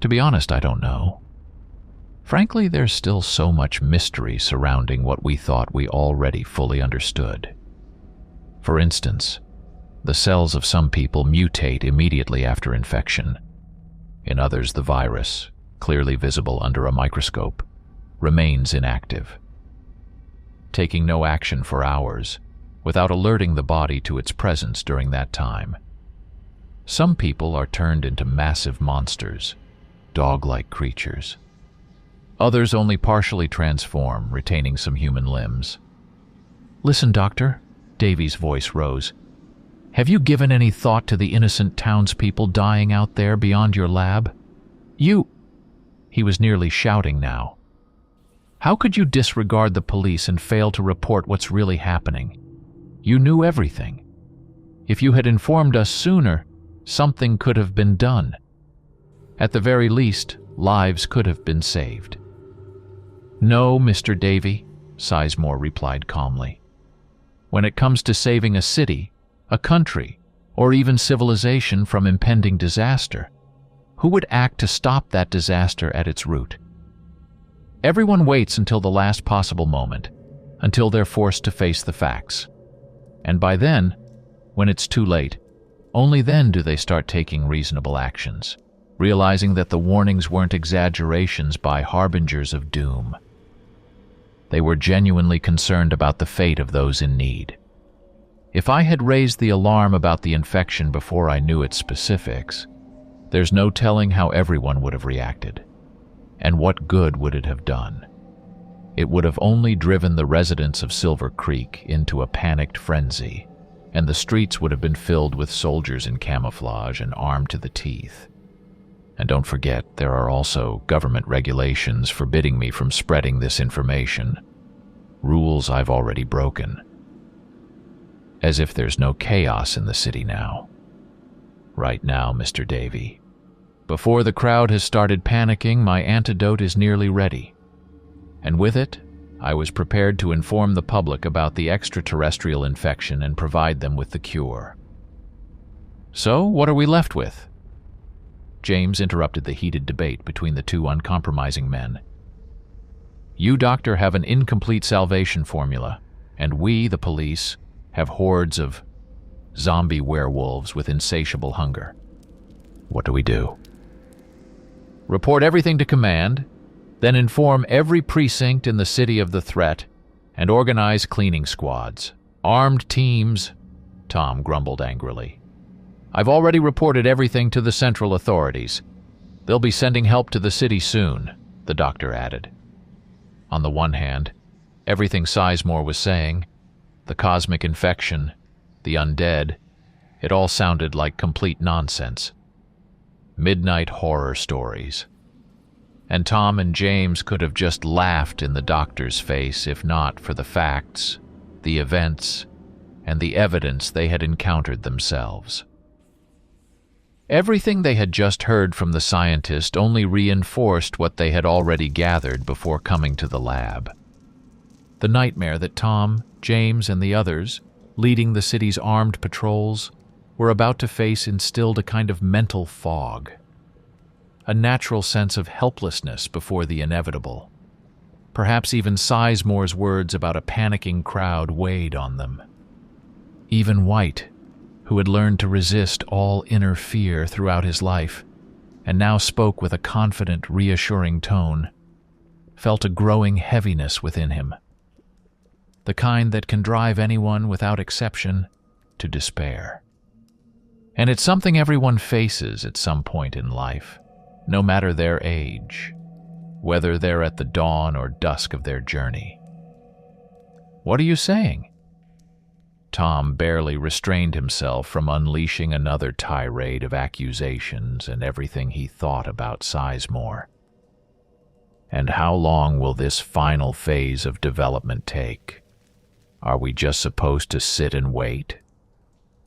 To be honest, I don't know. Frankly, there's still so much mystery surrounding what we thought we already fully understood. For instance, the cells of some people mutate immediately after infection. In others, the virus, clearly visible under a microscope, remains inactive, taking no action for hours without alerting the body to its presence during that time. Some people are turned into massive monsters, dog-like creatures. Others only partially transform, retaining some human limbs. Listen, Doctor, Davy's voice rose. Have you given any thought to the innocent townspeople dying out there beyond your lab? He was nearly shouting now. How could you disregard the police and fail to report what's really happening? You knew everything. If you had informed us sooner, something could have been done. At the very least, lives could have been saved. No, Mr. Davy, Seymore replied calmly. When it comes to saving a city, a country, or even civilization from impending disaster, who would act to stop that disaster at its root? Everyone waits until the last possible moment, until they're forced to face the facts. And by then, when it's too late, only then do they start taking reasonable actions, realizing that the warnings weren't exaggerations by harbingers of doom. They were genuinely concerned about the fate of those in need. If I had raised the alarm about the infection before I knew its specifics, there's no telling how everyone would have reacted. And what good would it have done? It would have only driven the residents of Silver Creek into a panicked frenzy, and the streets would have been filled with soldiers in camouflage and armed to the teeth. And don't forget, there are also government regulations forbidding me from spreading this information. Rules I've already broken. As if there's no chaos in the city now. Right now, Mr. Davy. Before the crowd has started panicking, my antidote is nearly ready. And with it, I was prepared to inform the public about the extraterrestrial infection and provide them with the cure. So, what are we left with? James interrupted the heated debate between the two uncompromising men. You, Doctor, have an incomplete salvation formula, and we, the police, have hordes of zombie werewolves with insatiable hunger. What do we do? Report everything to command, then inform every precinct in the city of the threat, and organize cleaning squads. Armed teams, Tom grumbled angrily. I've already reported everything to the central authorities. They'll be sending help to the city soon, the doctor added. On the one hand, everything Seymore was saying, the cosmic infection, the undead, it all sounded like complete nonsense. Midnight horror stories. And Tom and James could have just laughed in the doctor's face if not for the facts, the events, and the evidence they had encountered themselves. Everything they had just heard from the scientist only reinforced what they had already gathered before coming to the lab. The nightmare that Tom, James, and the others, leading the city's armed patrols, were about to face instilled a kind of mental fog, a natural sense of helplessness before the inevitable. Perhaps even Seysmore's words about a panicking crowd weighed on them. Even White, who had learned to resist all inner fear throughout his life, and now spoke with a confident, reassuring tone, felt a growing heaviness within him, the kind that can drive anyone without exception to despair. And it's something everyone faces at some point in life, no matter their age, whether they're at the dawn or dusk of their journey. What are you saying? Tom barely restrained himself from unleashing another tirade of accusations and everything he thought about Seymore. And how long will this final phase of development take? Are we just supposed to sit and wait?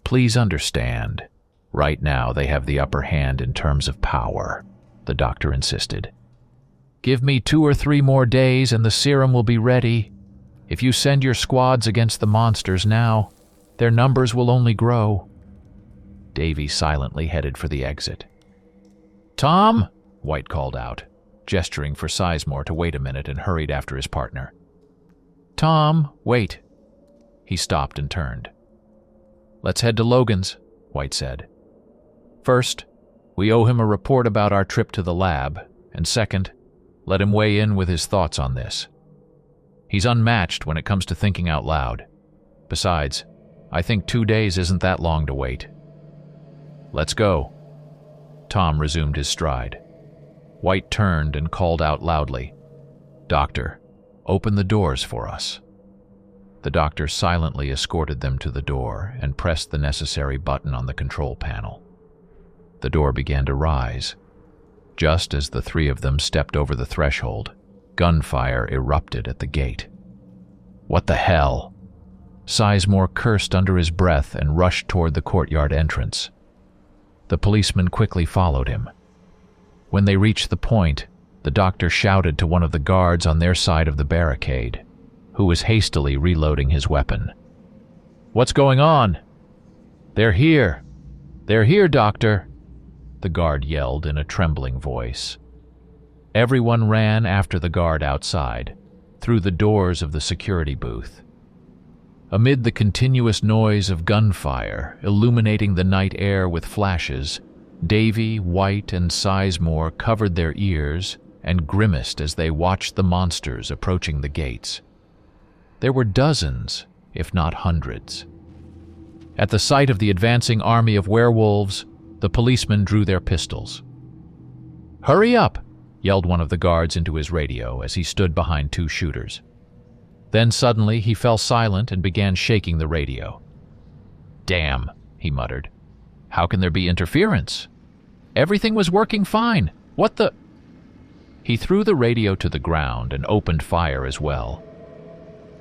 Please understand, right now they have the upper hand in terms of power, the doctor insisted. Give me 2 or 3 more days and the serum will be ready. If you send your squads against the monsters now, their numbers will only grow. Davy silently headed for the exit. Tom, White called out, gesturing for Seymore to wait a minute, and hurried after his partner. Tom, wait. He stopped and turned. Let's head to Logan's, White said. First, we owe him a report about our trip to the lab, and second, let him weigh in with his thoughts on this. He's unmatched when it comes to thinking out loud. Besides, I think 2 days isn't that long to wait. Let's go. Tom resumed his stride. White turned and called out loudly, Doctor, open the doors for us. The doctor silently escorted them to the door and pressed the necessary button on the control panel. The door began to rise. Just as the 3 of them stepped over the threshold, gunfire erupted at the gate. What the hell? Seymore cursed under his breath and rushed toward the courtyard entrance. The policeman quickly followed him. When they reached the point, the doctor shouted to one of the guards on their side of the barricade, who was hastily reloading his weapon. What's going on? They're here. They're here, Doctor, the guard yelled in a trembling voice. Everyone ran after the guard outside, through the doors of the security booth. Amid the continuous noise of gunfire, illuminating the night air with flashes, Davy, White, and Seymore covered their ears and grimaced as they watched the monsters approaching the gates. There were dozens, if not hundreds. At the sight of the advancing army of werewolves, the policemen drew their pistols. Hurry up, yelled one of the guards into his radio as he stood behind 2 shooters. Then suddenly he fell silent and began shaking the radio. Damn, he muttered. How can there be interference? Everything was working fine. What the... He threw the radio to the ground and opened fire as well.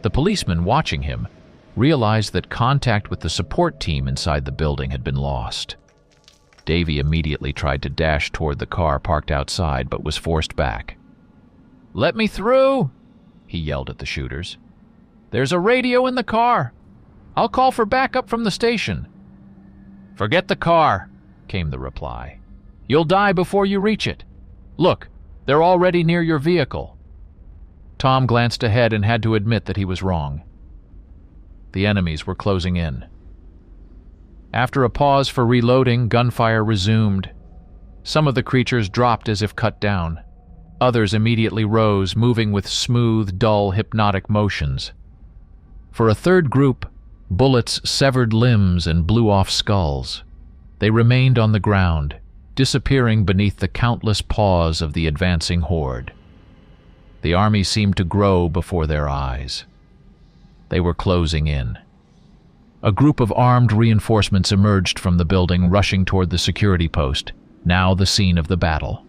The policeman watching him realized that contact with the support team inside the building had been lost. Davy immediately tried to dash toward the car parked outside, but was forced back. Let me through! he yelled at the shooters. "There's a radio in the car. I'll call for backup from the station." "Forget the car," came the reply. "You'll die before you reach it. Look, they're already near your vehicle." Tom glanced ahead and had to admit that he was wrong. The enemies were closing in. After a pause for reloading, gunfire resumed. Some of the creatures dropped as if cut down. Others immediately rose, moving with smooth, dull, hypnotic motions. For a third group, bullets severed limbs and blew off skulls. They remained on the ground, disappearing beneath the countless paws of the advancing horde. The army seemed to grow before their eyes. They were closing in. A group of armed reinforcements emerged from the building, rushing toward the security post, now the scene of the battle.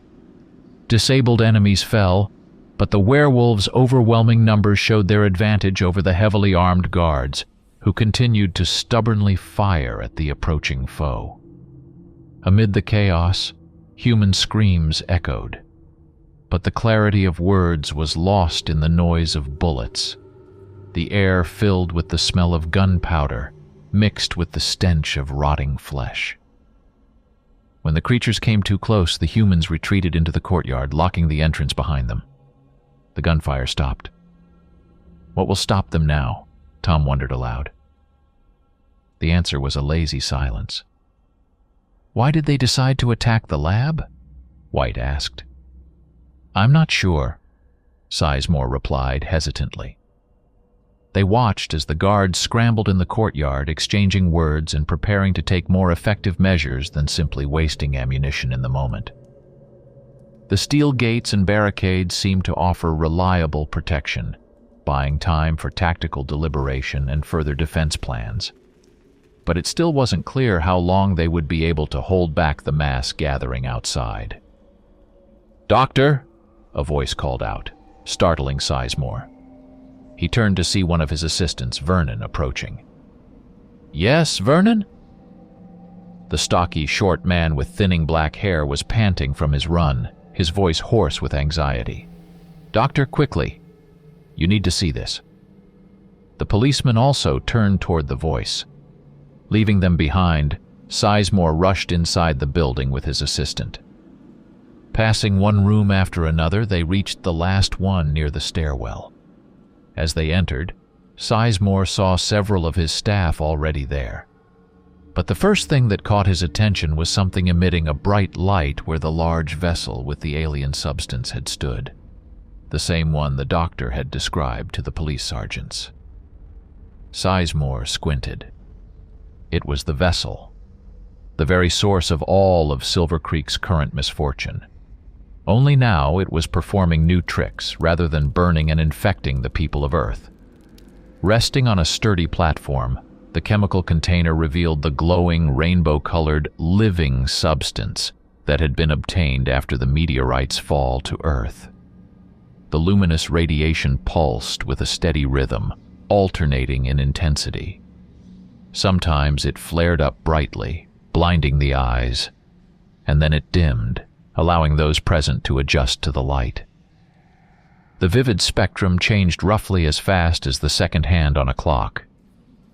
Disabled enemies fell, but the werewolves' overwhelming numbers showed their advantage over the heavily armed guards, who continued to stubbornly fire at the approaching foe. Amid the chaos, human screams echoed, but the clarity of words was lost in the noise of bullets. The air filled with the smell of gunpowder, mixed with the stench of rotting flesh. When the creatures came too close, the humans retreated into the courtyard, locking the entrance behind them. The gunfire stopped. What will stop them now? Tom wondered aloud. The answer was a lazy silence. Why did they decide to attack the lab? White asked. I'm not sure, Seymore replied hesitantly. They watched as the guards scrambled in the courtyard, exchanging words and preparing to take more effective measures than simply wasting ammunition in the moment. The steel gates and barricades seemed to offer reliable protection, buying time for tactical deliberation and further defense plans. But it still wasn't clear how long they would be able to hold back the mass gathering outside. "Doctor!" a voice called out, startling Seymore. He turned to see one of his assistants, Vernon, approaching. "Yes, Vernon?" The stocky, short man with thinning black hair was panting from his run, his voice hoarse with anxiety. "Doctor, quickly. You need to see this." The policeman also turned toward the voice. Leaving them behind, Seymore rushed inside the building with his assistant. Passing one room after another, they reached the last one near the stairwell. As they entered, Seymore saw several of his staff already there. But the first thing that caught his attention was something emitting a bright light where the large vessel with the alien substance had stood, the same one the doctor had described to the police sergeants. Seymore squinted. It was the vessel, the very source of all of Silver Creek's current misfortune. Only now it was performing new tricks rather than burning and infecting the people of Earth. Resting on a sturdy platform, the chemical container revealed the glowing, rainbow-colored, living substance that had been obtained after the meteorite's fall to Earth. The luminous radiation pulsed with a steady rhythm, alternating in intensity. Sometimes it flared up brightly, blinding the eyes, and then it dimmed, allowing those present to adjust to the light. The vivid spectrum changed roughly as fast as the second hand on a clock.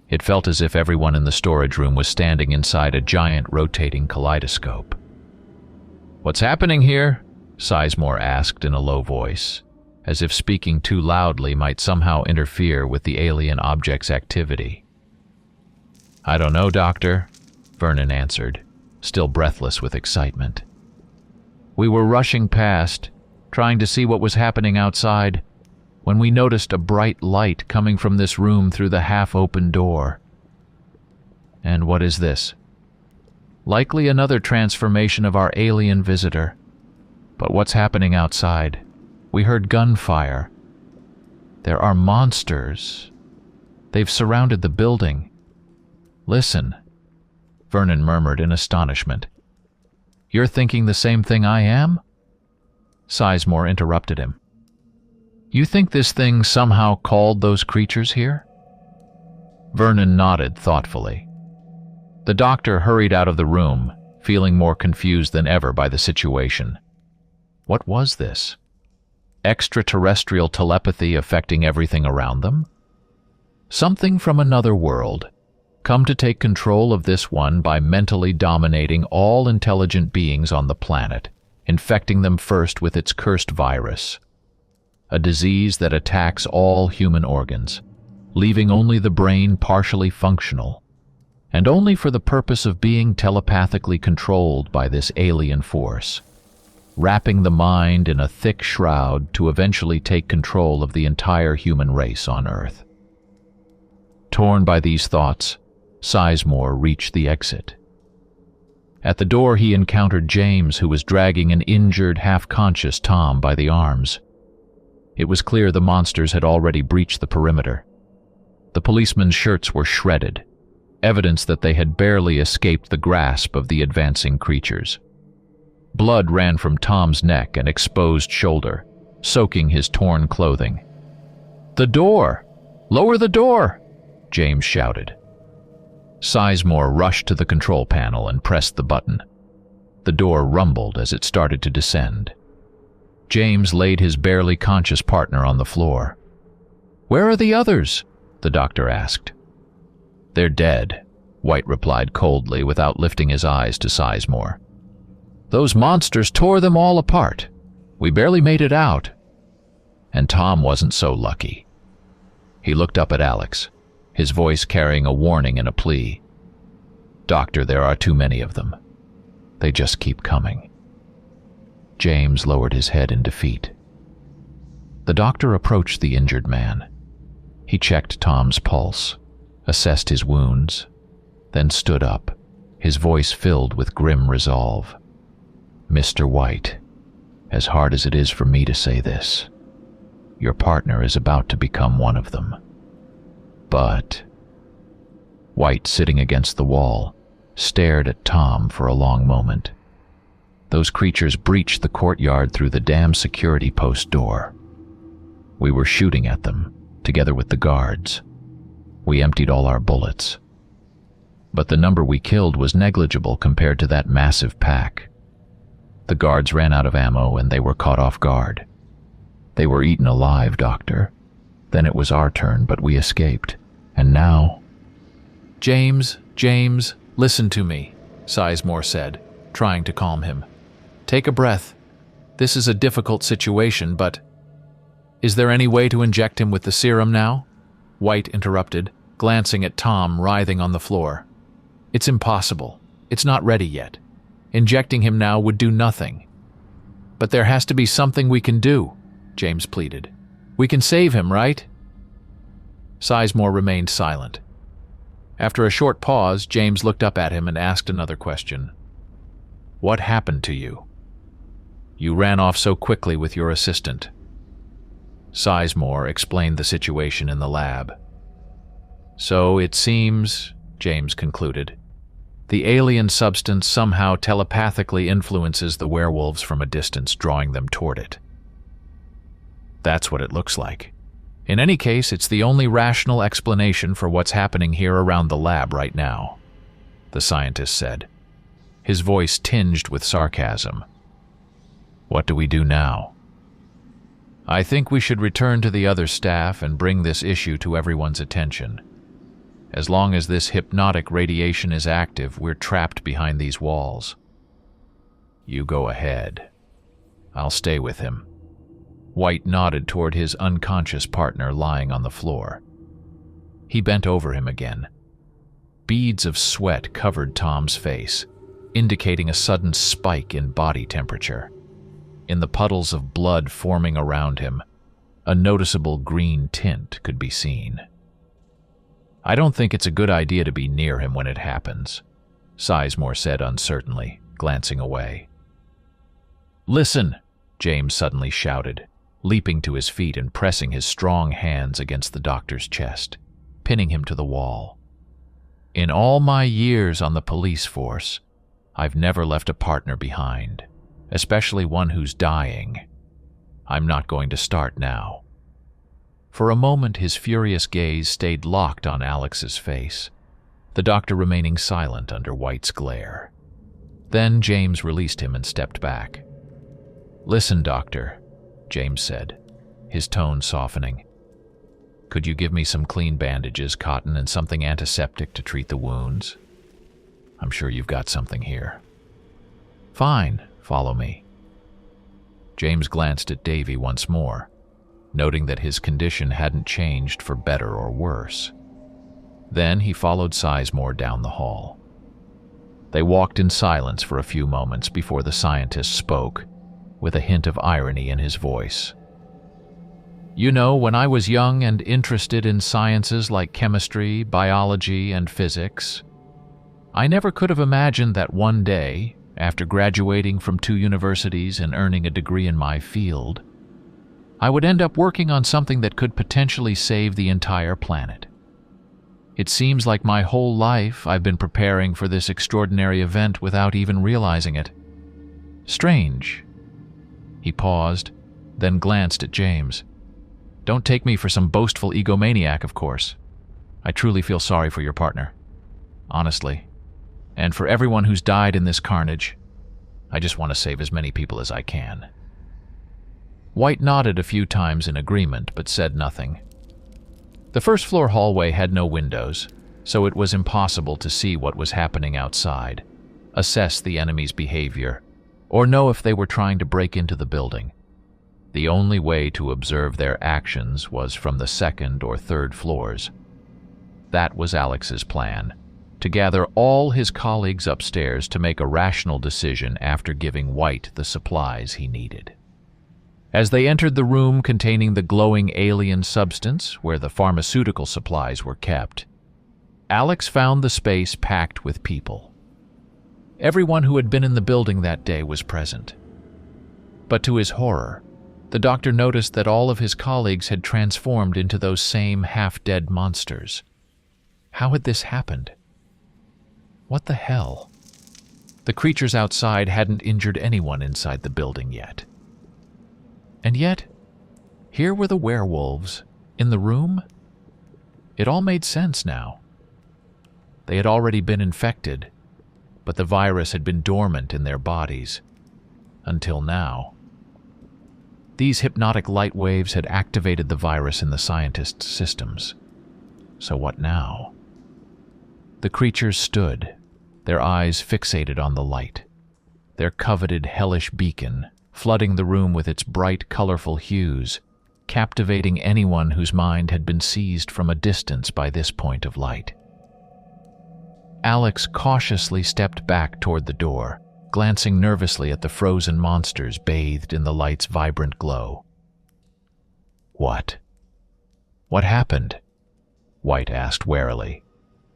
It felt as if everyone in the storage room was standing inside a giant rotating kaleidoscope. "What's happening here?" Seymore asked in a low voice, as if speaking too loudly might somehow interfere with the alien object's activity. "I don't know, Doctor," Vernon answered, still breathless with excitement. "We were rushing past, trying to see what was happening outside, when we noticed a bright light coming from this room through the half-open door." "And what is this?" "Likely another transformation of our alien visitor. But what's happening outside? We heard gunfire. There are monsters. They've surrounded the building. Listen," Vernon murmured in astonishment. "You're thinking the same thing I am?" Seymore interrupted him. "You think this thing somehow called those creatures here?" Vernon nodded thoughtfully. The doctor hurried out of the room, feeling more confused than ever by the situation. What was this? Extraterrestrial telepathy affecting everything around them? Something from another world, come to take control of this one by mentally dominating all intelligent beings on the planet, infecting them first with its cursed virus, a disease that attacks all human organs, leaving only the brain partially functional, and only for the purpose of being telepathically controlled by this alien force, wrapping the mind in a thick shroud to eventually take control of the entire human race on Earth. Torn by these thoughts, Seymore reached the exit. At the door he encountered James, who was dragging an injured, half-conscious Tom by the arms. It was clear the monsters had already breached the perimeter. The policemen's shirts were shredded, evidence that they had barely escaped the grasp of the advancing creatures. Blood ran from Tom's neck and exposed shoulder, soaking his torn clothing. "The door! Lower the door!" James shouted. Seymore rushed to the control panel and pressed the button. The door rumbled as it started to descend. James laid his barely conscious partner on the floor. "Where are the others?" the doctor asked. "They're dead," White replied coldly without lifting his eyes to Seymore. "Those monsters tore them all apart. We barely made it out." And Tom wasn't so lucky. He looked up at Alex, his voice carrying a warning and a plea. "Doctor, there are too many of them. They just keep coming." James lowered his head in defeat. The doctor approached the injured man. He checked Tom's pulse, assessed his wounds, then stood up, his voice filled with grim resolve. "Mr. White, as hard as it is for me to say this, your partner is about to become one of them. But..." White, sitting against the wall, stared at Tom for a long moment. "Those creatures breached the courtyard through the damn security post door. We were shooting at them, together with the guards. We emptied all our bullets. But the number we killed was negligible compared to that massive pack. The guards ran out of ammo and they were caught off guard. They were eaten alive, Doctor. Then it was our turn, but we escaped. And now..." James, listen to me," Seymore said, trying to calm him. "Take a breath. This is a difficult situation, but..." "Is there any way to inject him with the serum now?" White interrupted, glancing at Tom writhing on the floor. "It's impossible. It's not ready yet. Injecting him now would do nothing." "But there has to be something we can do," James pleaded. "We can save him, right?" Seymore remained silent. After a short pause, James looked up at him and asked another question. "What happened to you? You ran off so quickly with your assistant." Seymore explained the situation in the lab. "So it seems," James concluded, "the alien substance somehow telepathically influences the werewolves from a distance, drawing them toward it." "That's what it looks like. In any case, it's the only rational explanation for what's happening here around the lab right now," the scientist said, his voice tinged with sarcasm. "What do we do now?" "I think we should return to the other staff and bring this issue to everyone's attention. As long as this hypnotic radiation is active, we're trapped behind these walls." "You go ahead. I'll stay with him." White nodded toward his unconscious partner lying on the floor. He bent over him again. Beads of sweat covered Tom's face, indicating a sudden spike in body temperature. In the puddles of blood forming around him, a noticeable green tint could be seen. "I don't think it's a good idea to be near him when it happens," Seymore said uncertainly, glancing away. "Listen!" James suddenly shouted, leaping to his feet and pressing his strong hands against the doctor's chest, pinning him to the wall. "In all my years on the police force, I've never left a partner behind, especially one who's dying. I'm not going to start now." For a moment, his furious gaze stayed locked on Alex's face, the doctor remaining silent under White's glare. Then James released him and stepped back. "Listen, Doctor," James said, his tone softening. "Could you give me some clean bandages, cotton, and something antiseptic to treat the wounds? I'm sure you've got something here." "Fine, follow me." James glanced at Davy once more, noting that his condition hadn't changed for better or worse. Then he followed Seymore down the hall. They walked in silence for a few moments before the scientist spoke, with a hint of irony in his voice. "You know, when I was young and interested in sciences like chemistry, biology, and physics, I never could have imagined that one day, after graduating from 2 universities and earning a degree in my field, I would end up working on something that could potentially save the entire planet. It seems like my whole life I've been preparing for this extraordinary event without even realizing it. Strange." He paused, then glanced at James. "Don't take me for some boastful egomaniac, of course. I truly feel sorry for your partner. Honestly. And for everyone who's died in this carnage, I just want to save as many people as I can." White nodded a few times in agreement, but said nothing. The first-floor hallway had no windows, so it was impossible to see what was happening outside, assess the enemy's behavior, or know if they were trying to break into the building. The only way to observe their actions was from the 2nd or 3rd floors. That was Alex's plan, to gather all his colleagues upstairs to make a rational decision after giving White the supplies he needed. As they entered the room containing the glowing alien substance where the pharmaceutical supplies were kept, Alex found the space packed with people. Everyone who had been in the building that day was present. But to his horror, the doctor noticed that all of his colleagues had transformed into those same half-dead monsters. How had this happened? What the hell? The creatures outside hadn't injured anyone inside the building yet. And yet, here were the werewolves, in the room? It all made sense now. They had already been infected, but the virus had been dormant in their bodies. Until now. These hypnotic light waves had activated the virus in the scientists' systems. So what now? The creatures stood, their eyes fixated on the light, their coveted hellish beacon flooding the room with its bright, colorful hues, captivating anyone whose mind had been seized from a distance by this point of light. Alex cautiously stepped back toward the door, glancing nervously at the frozen monsters bathed in the light's vibrant glow. What happened? White asked warily,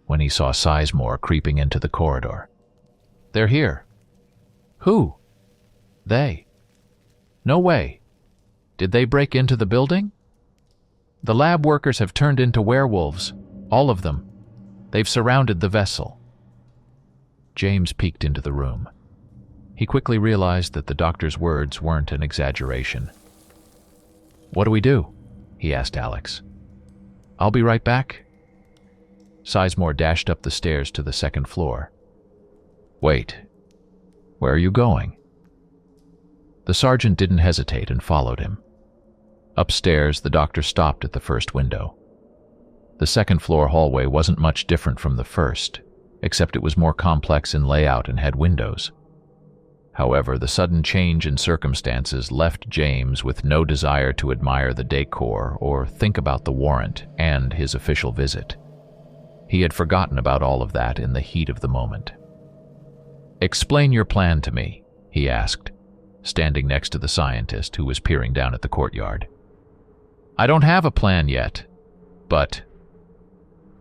when he saw Seymore creeping into the corridor. They're here. Who? They. No way. Did they break into the building? The lab workers have turned into werewolves, all of them. They've surrounded the vessel. James peeked into the room. He quickly realized that the doctor's words weren't an exaggeration. What do we do? He asked Alex. I'll be right back. Seymore dashed up the stairs to the 2nd floor. Wait. Where are you going? The sergeant didn't hesitate and followed him. Upstairs, the doctor stopped at the first window. The 2nd floor hallway wasn't much different from the first, except it was more complex in layout and had windows. However, the sudden change in circumstances left James with no desire to admire the decor or think about the warrant and his official visit. He had forgotten about all of that in the heat of the moment. Explain your plan to me, he asked, standing next to the scientist who was peering down at the courtyard. I don't have a plan yet, but...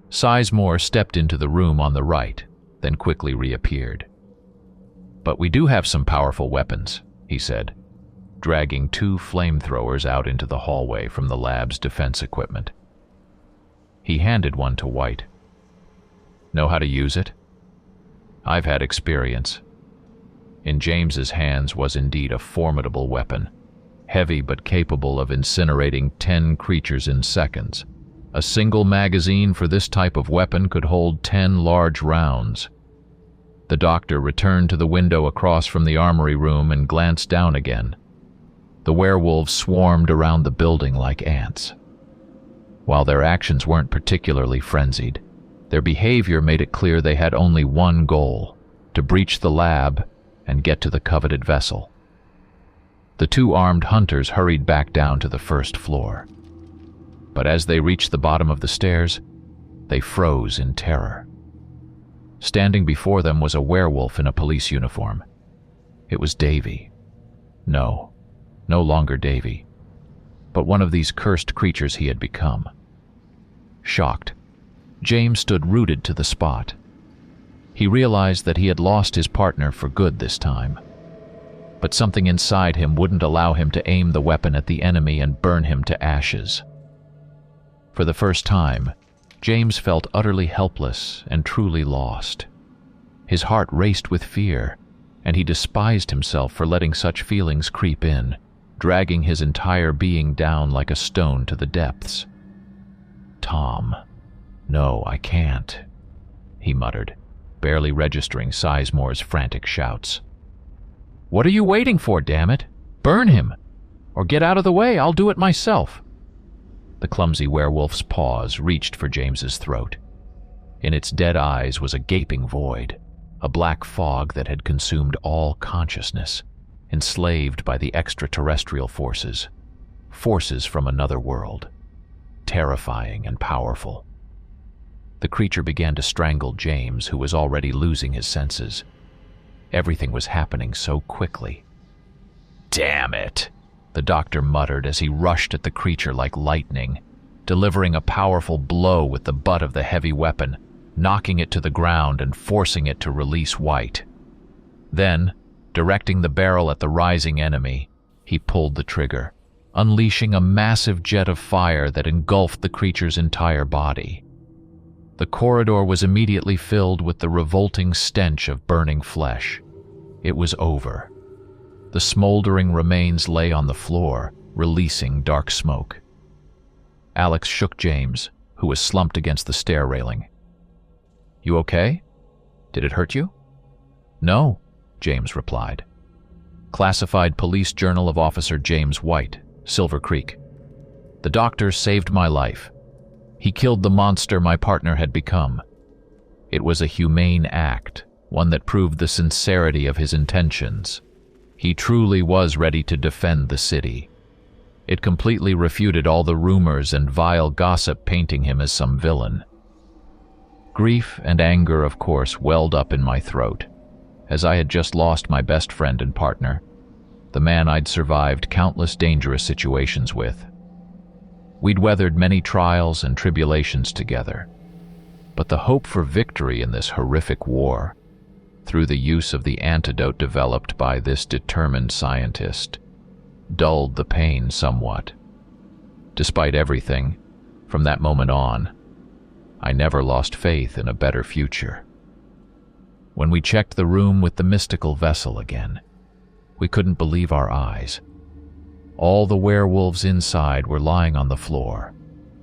Seymore stepped into the room on the right, then quickly reappeared. But we do have some powerful weapons, he said, dragging 2 flamethrowers out into the hallway from the lab's defense equipment. He handed one to White. Know how to use it? I've had experience. In James's hands was indeed a formidable weapon, heavy but capable of incinerating 10 creatures in seconds. A single magazine for this type of weapon could hold 10 large rounds. The doctor returned to the window across from the armory room and glanced down again. The werewolves swarmed around the building like ants. While their actions weren't particularly frenzied, their behavior made it clear they had only one goal: to breach the lab and get to the coveted vessel. The two armed hunters hurried back down to the first floor. But as they reached the bottom of the stairs, they froze in terror. Standing before them was a werewolf in a police uniform. It was Davy. No longer Davy, but one of these cursed creatures he had become. Shocked, James stood rooted to the spot. He realized that he had lost his partner for good this time, but something inside him wouldn't allow him to aim the weapon at the enemy and burn him to ashes. For the first time, James felt utterly helpless and truly lost. His heart raced with fear, and he despised himself for letting such feelings creep in, dragging his entire being down like a stone to the depths. "Tom, no, I can't," he muttered, barely registering Seysmore's frantic shouts. "What are you waiting for, damn it? Burn him! Or get out of the way, I'll do it myself." The clumsy werewolf's paws reached for James's throat. In its dead eyes was a gaping void, a black fog that had consumed all consciousness, enslaved by the extraterrestrial forces from another world, terrifying and powerful. The creature began to strangle James, who was already losing his senses. Everything was happening so quickly. "Damn it!" the doctor muttered as he rushed at the creature like lightning, delivering a powerful blow with the butt of the heavy weapon, knocking it to the ground and forcing it to release White. Then, directing the barrel at the rising enemy, he pulled the trigger, unleashing a massive jet of fire that engulfed the creature's entire body. The corridor was immediately filled with the revolting stench of burning flesh. It was over. The smoldering remains lay on the floor, releasing dark smoke. Alex shook James, who was slumped against the stair railing. "You okay? Did it hurt you?" "No," James replied. Classified Police Journal of Officer James White, Silver Creek. "The doctor saved my life. He killed the monster my partner had become. It was a humane act, one that proved the sincerity of his intentions. He truly was ready to defend the city. It completely refuted all the rumors and vile gossip painting him as some villain." Grief and anger, of course, welled up in my throat, as I had just lost my best friend and partner, the man I'd survived countless dangerous situations with. We'd weathered many trials and tribulations together, but the hope for victory in this horrific war, through the use of the antidote developed by this determined scientist, dulled the pain somewhat. Despite everything, from that moment on, I never lost faith in a better future. When we checked the room with the mystical vessel again, we couldn't believe our eyes. All the werewolves inside were lying on the floor,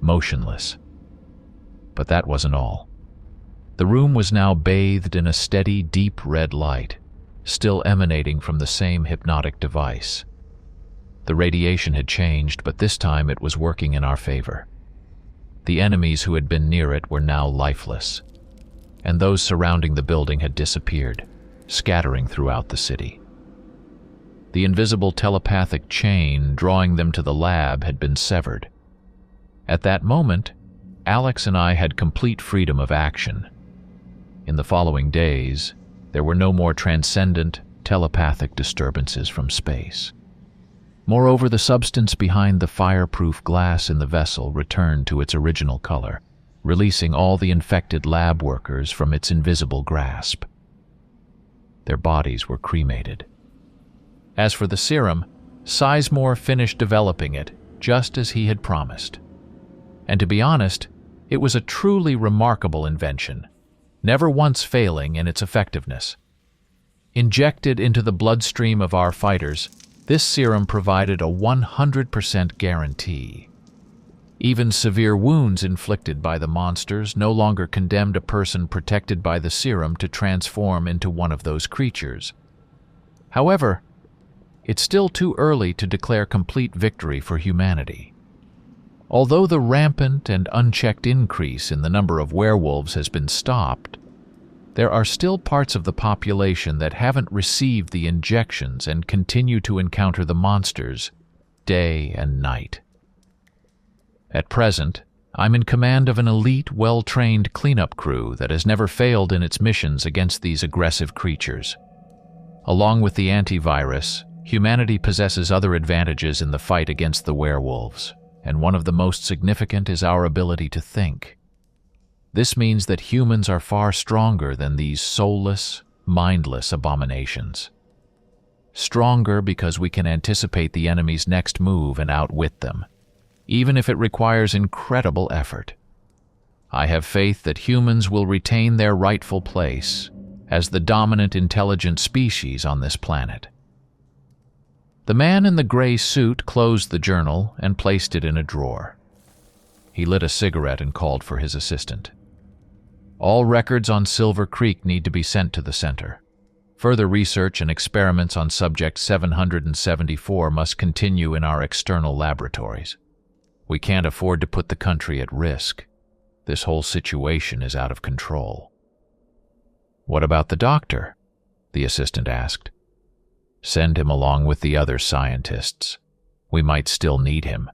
motionless. But that wasn't all. The room was now bathed in a steady, deep red light, still emanating from the same hypnotic device. The radiation had changed, but this time it was working in our favor. The enemies who had been near it were now lifeless, and those surrounding the building had disappeared, scattering throughout the city. The invisible telepathic chain drawing them to the lab had been severed. At that moment, Alex and I had complete freedom of action. In the following days, there were no more transcendent, telepathic disturbances from space. Moreover, the substance behind the fireproof glass in the vessel returned to its original color, releasing all the infected lab workers from its invisible grasp. Their bodies were cremated. As for the serum, Seymore finished developing it just as he had promised. And to be honest, it was a truly remarkable invention, never once failing in its effectiveness. Injected into the bloodstream of our fighters, this serum provided a 100% guarantee. Even severe wounds inflicted by the monsters no longer condemned a person protected by the serum to transform into one of those creatures. However, it's still too early to declare complete victory for humanity. Although the rampant and unchecked increase in the number of werewolves has been stopped, there are still parts of the population that haven't received the injections and continue to encounter the monsters day and night. At present, I'm in command of an elite, well-trained cleanup crew that has never failed in its missions against these aggressive creatures. Along with the antivirus, humanity possesses other advantages in the fight against the werewolves, and one of the most significant is our ability to think. This means that humans are far stronger than these soulless, mindless abominations. Stronger because we can anticipate the enemy's next move and outwit them, even if it requires incredible effort. I have faith that humans will retain their rightful place as the dominant intelligent species on this planet. The man in the gray suit closed the journal and placed it in a drawer. He lit a cigarette and called for his assistant. All records on Silver Creek need to be sent to the center. Further research and experiments on Subject 774 must continue in our external laboratories. We can't afford to put the country at risk. This whole situation is out of control. "What about the doctor?" the assistant asked. "Send him along with the other scientists. We might still need him."